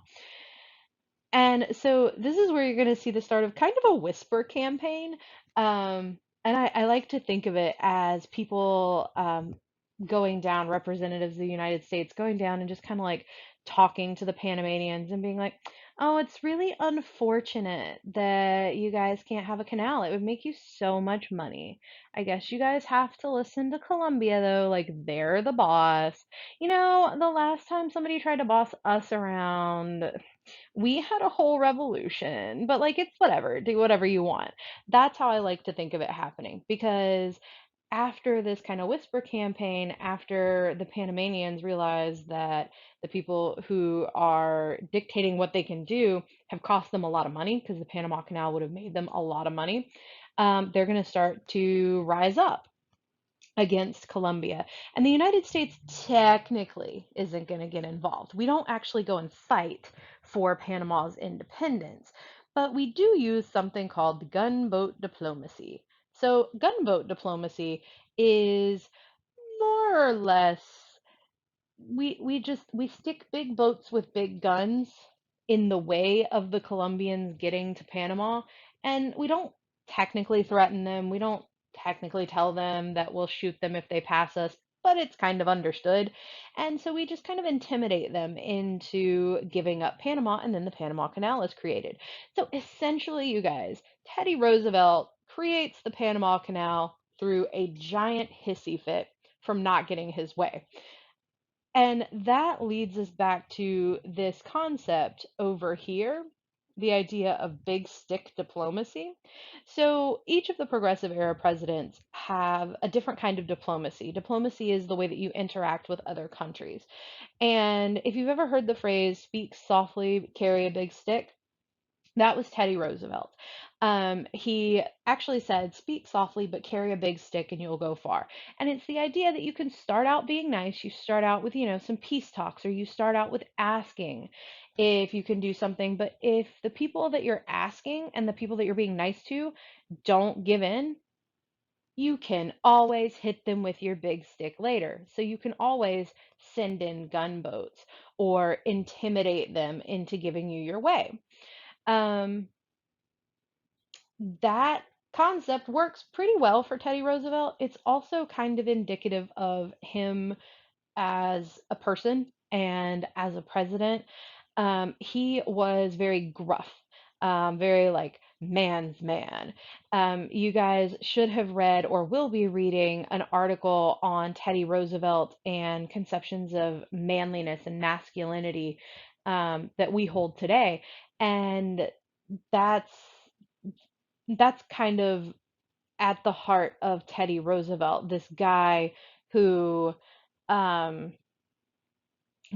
And so this is where you're going to see the start of kind of a whisper campaign. And I like to think of it as people going down, representatives of the United States going down and just kind of like talking to the Panamanians and being like, oh, it's really unfortunate that you guys can't have a canal. It would make you so much money. I guess you guys have to listen to Colombia, though. Like, they're the boss. You know, the last time somebody tried to boss us around, we had a whole revolution, but like it's whatever, do whatever you want. That's how I like to think of it happening because after this kind of whisper campaign, after the Panamanians realize that the people who are dictating what they can do have cost them a lot of money because the Panama Canal would have made them a lot of money, they're going to start to rise up against Colombia. And the United States technically isn't going to get involved. We don't actually go and fight for Panama's independence, but we do use something called gunboat diplomacy. So, gunboat diplomacy is more or less we stick big boats with big guns in the way of the Colombians getting to Panama, and we don't technically threaten them. We don't technically tell them that we'll shoot them if they pass us, but it's kind of understood. And so we just kind of intimidate them into giving up Panama, and then the Panama Canal is created. So essentially, you guys, Teddy Roosevelt creates the Panama Canal through a giant hissy fit from not getting his way. And that leads us back to this concept over here, the idea of big stick diplomacy. So each of the progressive era presidents have a different kind of diplomacy. Diplomacy is the way that you interact with other countries. And if you've ever heard the phrase speak softly, carry a big stick, that was Teddy Roosevelt. He actually said, speak softly, but carry a big stick and you'll go far. And it's the idea that you can start out being nice. You start out with, some peace talks, or you start out with asking if you can do something. But if the people that you're asking and the people that you're being nice to don't give in, you can always hit them with your big stick later. So you can always send in gunboats or intimidate them into giving you your way. Um, that concept works pretty well for Teddy Roosevelt. It's also kind of indicative of him as a person and as a president. He was very gruff, very like man's man. You guys should have read or will be reading an article on Teddy Roosevelt and conceptions of manliness and masculinity that we hold today. And that's that's kind of at the heart of Teddy Roosevelt, this guy who um,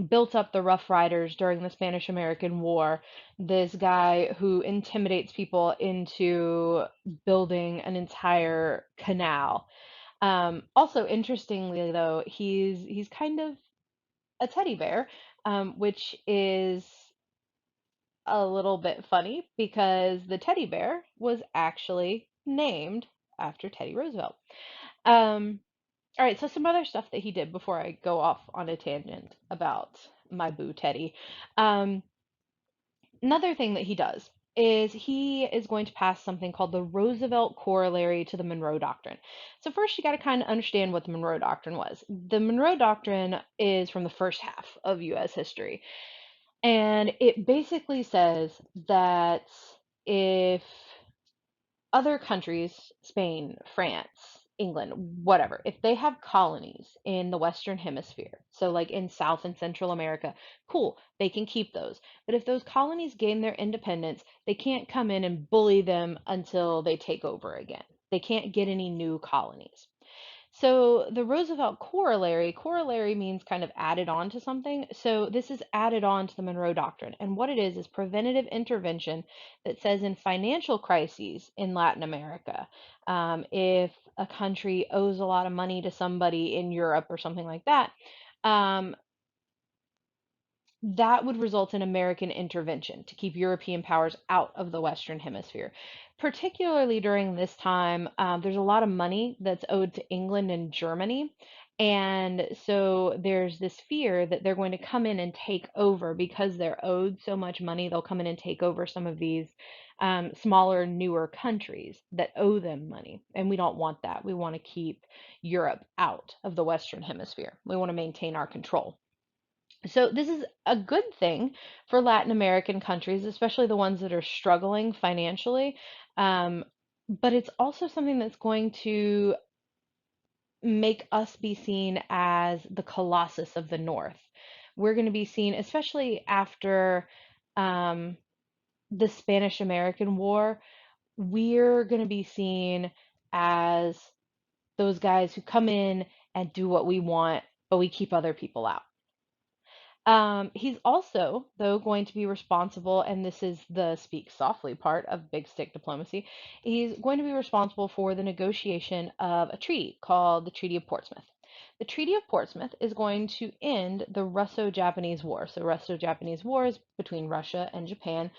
built up the Rough Riders during the Spanish American War, this guy who intimidates people into building an entire canal. Also, interestingly, though, he's kind of a teddy bear, which is a little bit funny because the teddy bear was actually named after Teddy Roosevelt. Um, all right, so some other stuff that he did before I go off on a tangent about my boo Teddy. Um, Another thing that he does is he is going to pass something called the Roosevelt Corollary to the Monroe Doctrine. So first you got to kind of understand what the Monroe Doctrine was. The Monroe Doctrine is from the first half of US history, and it basically says that if other countries, Spain, France, England, whatever, if they have colonies in the Western Hemisphere, so like in South and Central America, cool, they can keep those. But if those colonies gain their independence, they can't come in and bully them until they take over again. They can't get any new colonies. So the Roosevelt corollary means kind of added on to something. So this is added on to the Monroe Doctrine. And what it is preventative intervention that says in financial crises in Latin America, if a country owes a lot of money to somebody in Europe or something like that, um, that would result in American intervention to keep European powers out of the Western Hemisphere. Particularly during this time, there's a lot of money that's owed to England and Germany. And so there's this fear that they're going to come in and take over because they're owed so much money. They'll come in and take over some of these smaller, newer countries that owe them money. And we don't want that. We want to keep Europe out of the Western Hemisphere. We want to maintain our control. So this is a good thing for Latin American countries, especially the ones that are struggling financially. Um, but it's also something that's going to make us be seen as the Colossus of the North. We're going to be seen, especially after um, the Spanish American War, we're going to be seen as those guys who come in and do what we want, but we keep other people out. He's also, though, going to be responsible, and this is the speak softly part of big stick diplomacy. He's going to be responsible for the negotiation of a treaty called the Treaty of Portsmouth. The Treaty of Portsmouth is going to end the Russo-Japanese War. So, Russo-Japanese War is between Russia and Japan,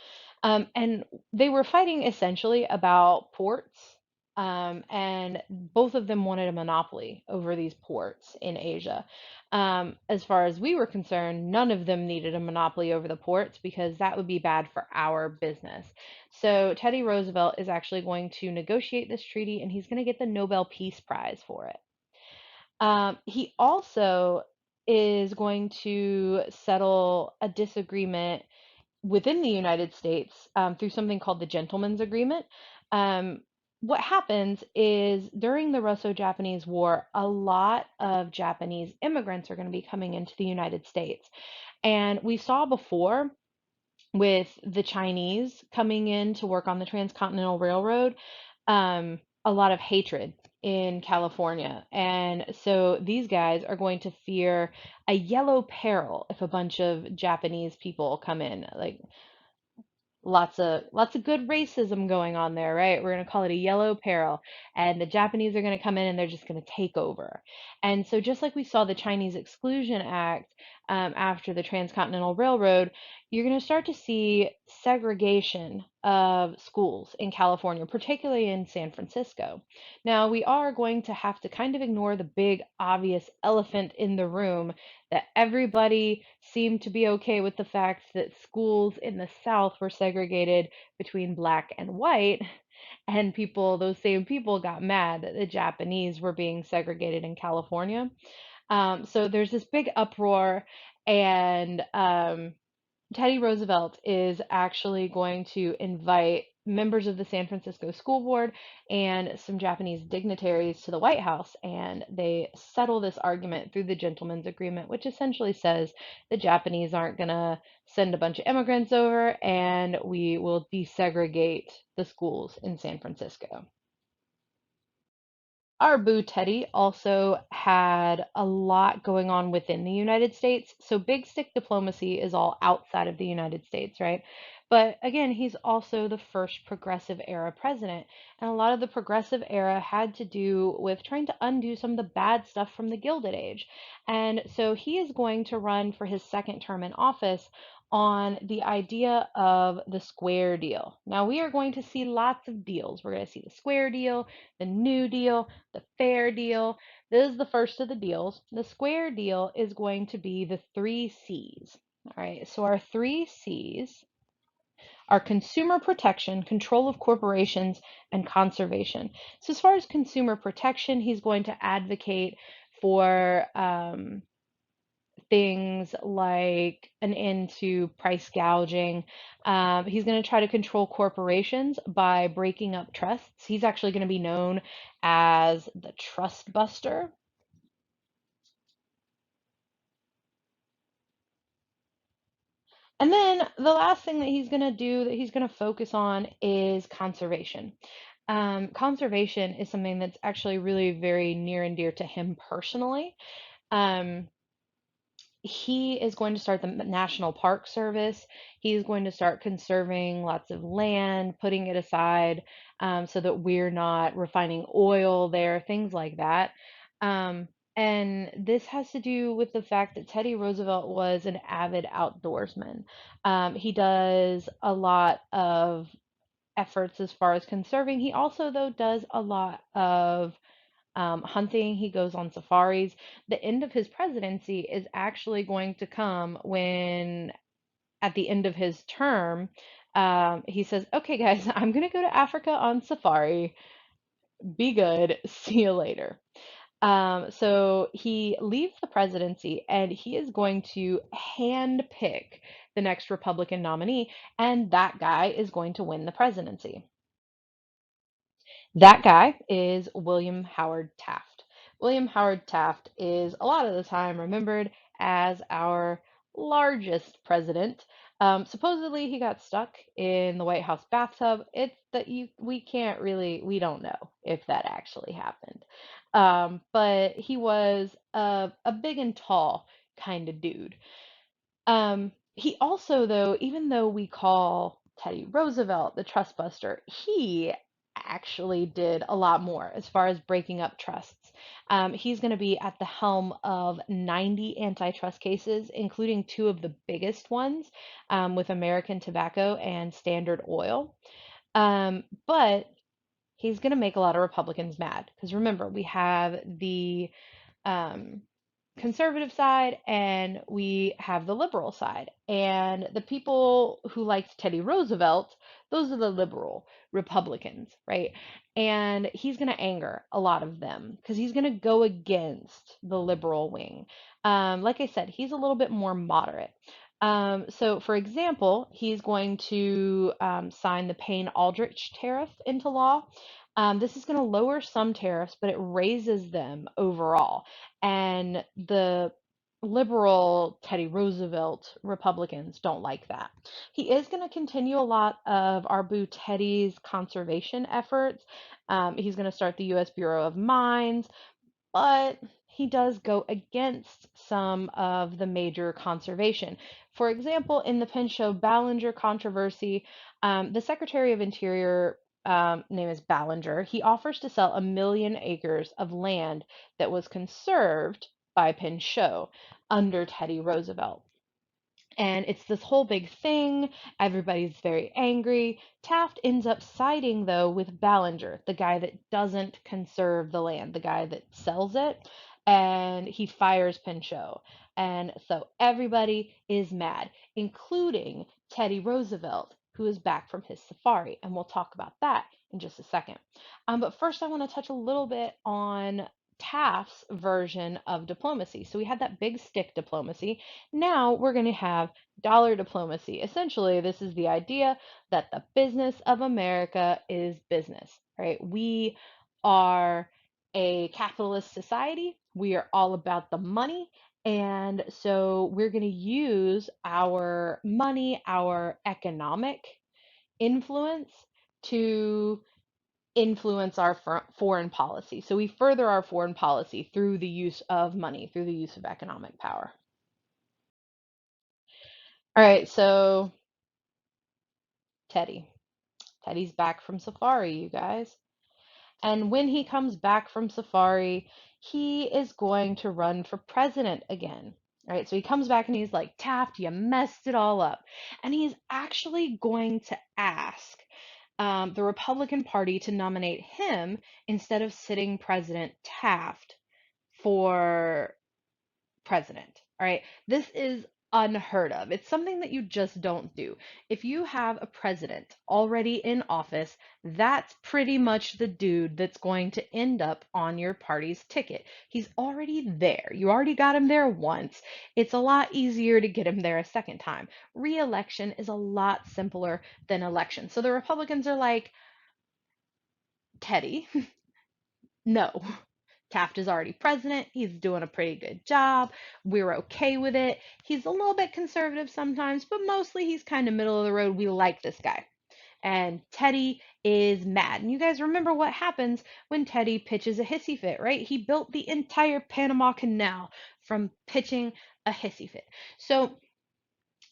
and they were fighting essentially about ports. And both of them wanted a monopoly over these ports in Asia. As far as we were concerned, none of them needed a monopoly over the ports because that would be bad for our business. So Teddy Roosevelt is actually going to negotiate this treaty and he's going to get the Nobel Peace Prize for it. He also is going to settle a disagreement within the United States through something called the Gentleman's Agreement. Um, what happens is during the Russo-Japanese War, a lot of Japanese immigrants are going to be coming into the United States. And we saw before with the Chinese coming in to work on the Transcontinental Railroad, a lot of hatred in California. And so these guys are going to fear a yellow peril if a bunch of Japanese people come in. Like lots of good racism going on there, right? We're going to call it a yellow peril, and the Japanese are going to come in and they're just going to take over. And so just like we saw the Chinese Exclusion Act after the Transcontinental Railroad, you're going to start to see segregation of schools in California, particularly in San Francisco. Now, we are going to have to kind of ignore the big obvious elephant in the room that everybody seemed to be okay with the fact that schools in the South were segregated between black and white, and those same people got mad that the Japanese were being segregated in California. So there's this big uproar, and Teddy Roosevelt is actually going to invite members of the San Francisco School Board and some Japanese dignitaries to the White House, and they settle this argument through the Gentleman's Agreement, which essentially says the Japanese aren't going to send a bunch of immigrants over, and we will desegregate the schools in San Francisco. Our boo Teddy also had a lot going on within the United States. So big stick diplomacy is all outside of the United States, right? But again, he's also the first progressive era president. And a lot of the progressive era had to do with trying to undo some of the bad stuff from the Gilded Age. And so he is going to run for his second term in office on the idea of the square deal. Now, we are going to see lots of deals. We're going to see the square deal, the New Deal, the fair deal. This is the first of the deals. The square deal is going to be the three C's. All right, so our three C's are consumer protection, control of corporations, and conservation. So, as far as consumer protection, he's going to advocate for things like an end to price gouging. He's going to try to control corporations by breaking up trusts. He's actually going to be known as the trust buster. And then the last thing that he's going to do, that he's going to focus on, is conservation. Conservation is something that's actually really very near and dear to him personally. Um, he is going to start the National Park Service. He's going to start conserving lots of land, putting it aside so that we're not refining oil there, things like that. Um, and this has to do with the fact that Teddy Roosevelt was an avid outdoorsman. He does a lot of efforts as far as conserving. He also, though, does a lot of hunting. He goes on safaris. The end of his presidency is actually going to come when, at the end of his term, he says, "Okay, guys, I'm going to go to Africa on safari. Be good. See you later." So he leaves the presidency and he is going to hand pick the next Republican nominee, and that guy is going to win the presidency. That guy is William Howard Taft. William Howard Taft is a lot of the time remembered as our largest president. Supposedly he got stuck in the White House bathtub. It's that we can't really, we don't know if that actually happened. But he was a big and tall kind of dude. He also, though, even though we call Teddy Roosevelt the trust buster, he actually did a lot more as far as breaking up trusts. He's going to be at the helm of 90 antitrust cases, including two of the biggest ones with American Tobacco and Standard Oil. But he's going to make a lot of Republicans mad because remember, we have the um, conservative side and we have the liberal side. And the people who liked Teddy Roosevelt, those are the liberal Republicans, right? And he's going to anger a lot of them because he's going to go against the liberal wing. Like I said, he's a little bit more moderate. So, for example, he's going to sign the Payne Aldrich tariff into law. This is going to lower some tariffs, but it raises them overall. And the liberal Teddy Roosevelt Republicans don't like that. He is going to continue a lot of our boo Teddy's conservation efforts. He's going to start the U.S. Bureau of Mines, but he does go against some of the major conservation. For example, in the Pinchot Ballinger controversy, the Secretary of Interior, name is Ballinger, he offers to sell 1 million acres of land that was conserved by Pinchot under Teddy Roosevelt. And it's this whole big thing. Everybody's very angry. Taft ends up siding, though, with Ballinger, the guy that doesn't conserve the land, the guy that sells it, and he fires Pinchot. And so everybody is mad, including Teddy Roosevelt, who is back from his safari. And we'll talk about that in just a second. But first, I want to touch a little bit on Taft's version of diplomacy. So we had that big stick diplomacy. Now we're going to have dollar diplomacy. Essentially, this is the idea that the business of America is business, right? We are a capitalist society. We are all about the money. And so we're going to use our money, our economic influence to influence our foreign policy. So we further our foreign policy through the use of money, through the use of economic power. All right, so Teddy. Teddy's back from safari, you guys. And when he comes back from safari, he is going to run for president again. All right, so he comes back and he's like, Taft, you messed it all up. And he's actually going to ask the Republican Party to nominate him instead of sitting President Taft for president. All right. This is unheard of. It's something that you just don't do. If you have a president already in office, that's pretty much the dude that's going to end up on your party's ticket. He's already there. You already got him there once. It's a lot easier to get him there a second time. Re-election is a lot simpler than election. So the Republicans are like, Teddy, no. Taft is already president. He's doing a pretty good job. We're okay with it. He's a little bit conservative sometimes, but mostly he's kind of middle of the road. We like this guy. And Teddy is mad. And you guys remember what happens when Teddy pitches a hissy fit, right? He built the entire Panama Canal from pitching a hissy fit. So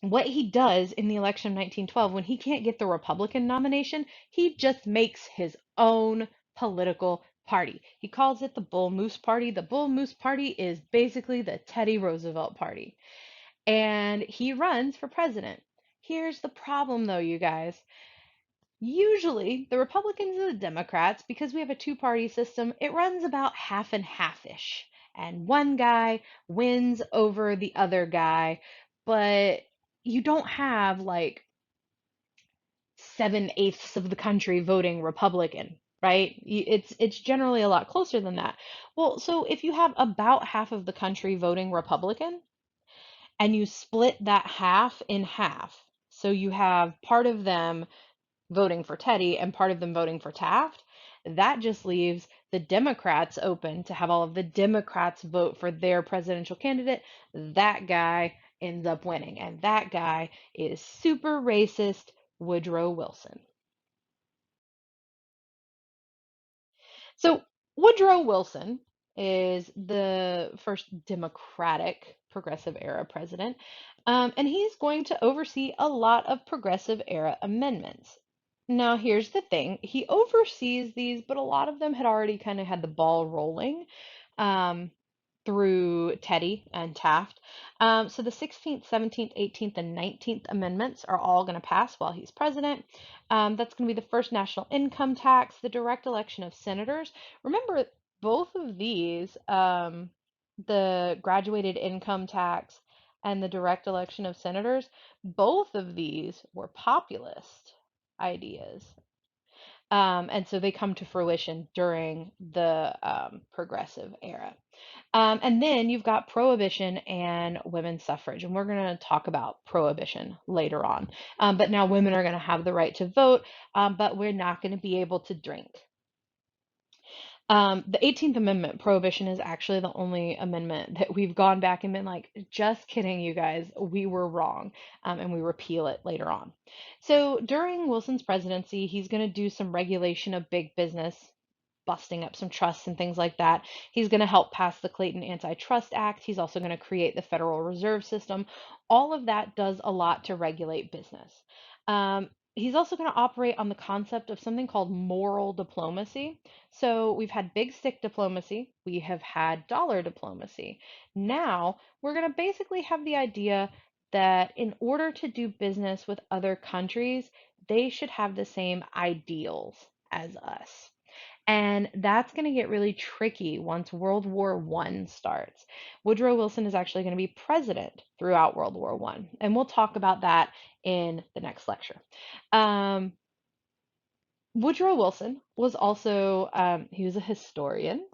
what he does in the election of 1912, when he can't get the Republican nomination, he just makes his own political party. He calls it the Bull Moose Party. The Bull Moose Party is basically the Teddy Roosevelt Party. And he runs for president. Here's the problem, though, you guys. Usually, the Republicans and the Democrats, because we have a two-party system, it runs about half and half-ish. And one guy wins over the other guy, but you don't have like 7/8 of the country voting Republican, right? It's generally a lot closer than that. Well, so if you have about half of the country voting Republican and you split that half in half, so you have part of them voting for Teddy and part of them voting for Taft, that just leaves the Democrats open to have all of the Democrats vote for their presidential candidate. That guy ends up winning, and that guy is super racist Woodrow Wilson. So, Woodrow Wilson is the first Democratic progressive era president, and he's going to oversee a lot of progressive era amendments. Now, here's the thing. He oversees these, but a lot of them had already kind of had the ball rolling um, through Teddy and Taft. So the 16th, 17th, 18th, and 19th amendments are all going to pass while he's president. That's going to be the first national income tax, the direct election of senators. Remember, both of these, the graduated income tax and the direct election of senators, both of these were populist ideas. And so they come to fruition during the progressive era. And then you've got prohibition and women's suffrage. And we're going to talk about prohibition later on. But now women are going to have the right to vote, but we're not going to be able to drink. The 18th Amendment, prohibition, is actually the only amendment that we've gone back and been like, just kidding, you guys, we were wrong, and we repeal it later on. So during Wilson's presidency, he's going to do some regulation of big business, busting up some trusts and things like that. He's going to help pass the Clayton Antitrust Act. He's also going to create the Federal Reserve System. All of that does a lot to regulate business. He's also going to operate on the concept of something called moral diplomacy. So we've had big stick diplomacy, we have had dollar diplomacy. Now we're going to basically have the idea that in order to do business with other countries, they should have the same ideals as us. And that's going to get really tricky once World War I starts. Woodrow Wilson is actually going to be president throughout World War I, and we'll talk about that in the next lecture. Um, Woodrow Wilson was also, he was a historian.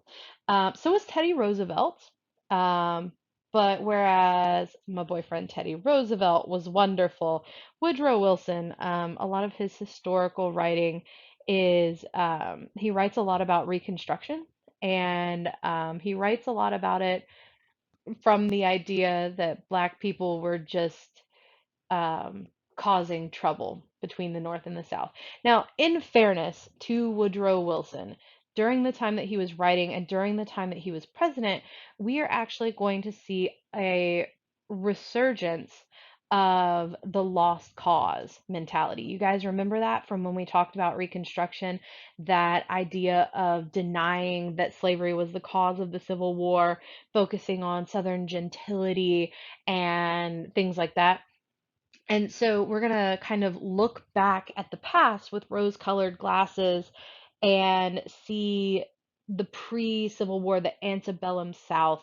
So was Teddy Roosevelt. Um, but whereas my boyfriend Teddy Roosevelt was wonderful, Woodrow Wilson, a lot of his historical writing is he writes a lot about Reconstruction, and he writes a lot about it from the idea that Black people were just um, causing trouble between the North and the South. Now, in fairness to Woodrow Wilson, during the time that he was writing and during the time that he was president, we are actually going to see a resurgence of the lost cause mentality. You guys remember that from when we talked about Reconstruction, that idea of denying that slavery was the cause of the Civil War, focusing on Southern gentility and things like that. And so we're going to kind of look back at the past with rose-colored glasses and see the pre-Civil War, the antebellum South,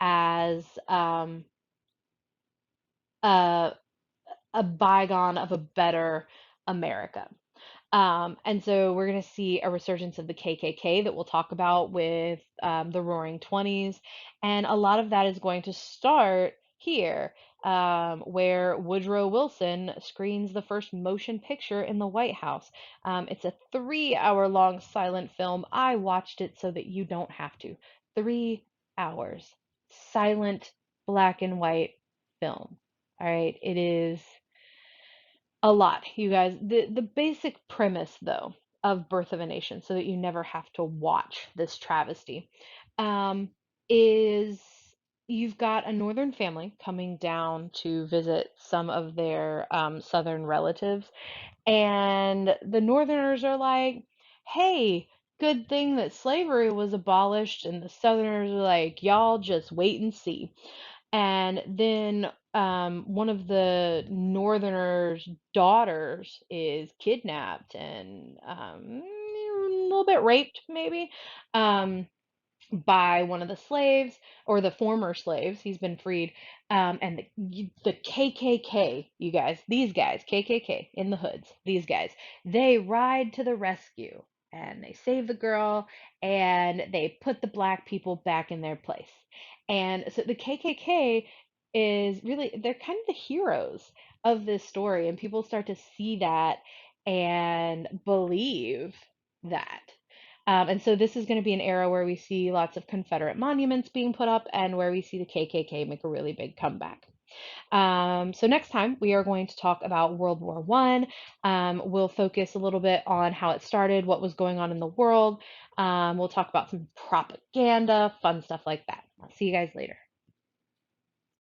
as a, a bygone of a better America. And so we're going to see a resurgence of the KKK that we'll talk about with the Roaring Twenties. And a lot of that is going to start here, where Woodrow Wilson screens the first motion picture in the White House. It's a 3 hour long silent film. I watched it so that you don't have to. 3 hours. Silent, black and white film. All right. It is a lot, you guys. The basic premise, though, of Birth of a Nation, so that you never have to watch this travesty, um, is you've got a northern family coming down to visit some of their southern relatives, and the northerners are like, "Hey, good thing that slavery was abolished," and the southerners are like, "Y'all just wait and see." And then one of the Northerners' daughters is kidnapped and a little bit raped, maybe, um, by one of the slaves or the former slaves. He's been freed. And the KKK, you guys, these guys, KKK in the hoods, these guys, they ride to the rescue and they save the girl and they put the black people back in their place. And so the KKK is really, they're kind of the heroes of this story. And people start to see that and believe that. And so this is going to be an era where we see lots of Confederate monuments being put up and where we see the KKK make a really big comeback. So next time we are going to talk about World War One. We'll focus a little bit on how it started, what was going on in the world. We'll talk about some propaganda, fun stuff like that. I'll see you guys later.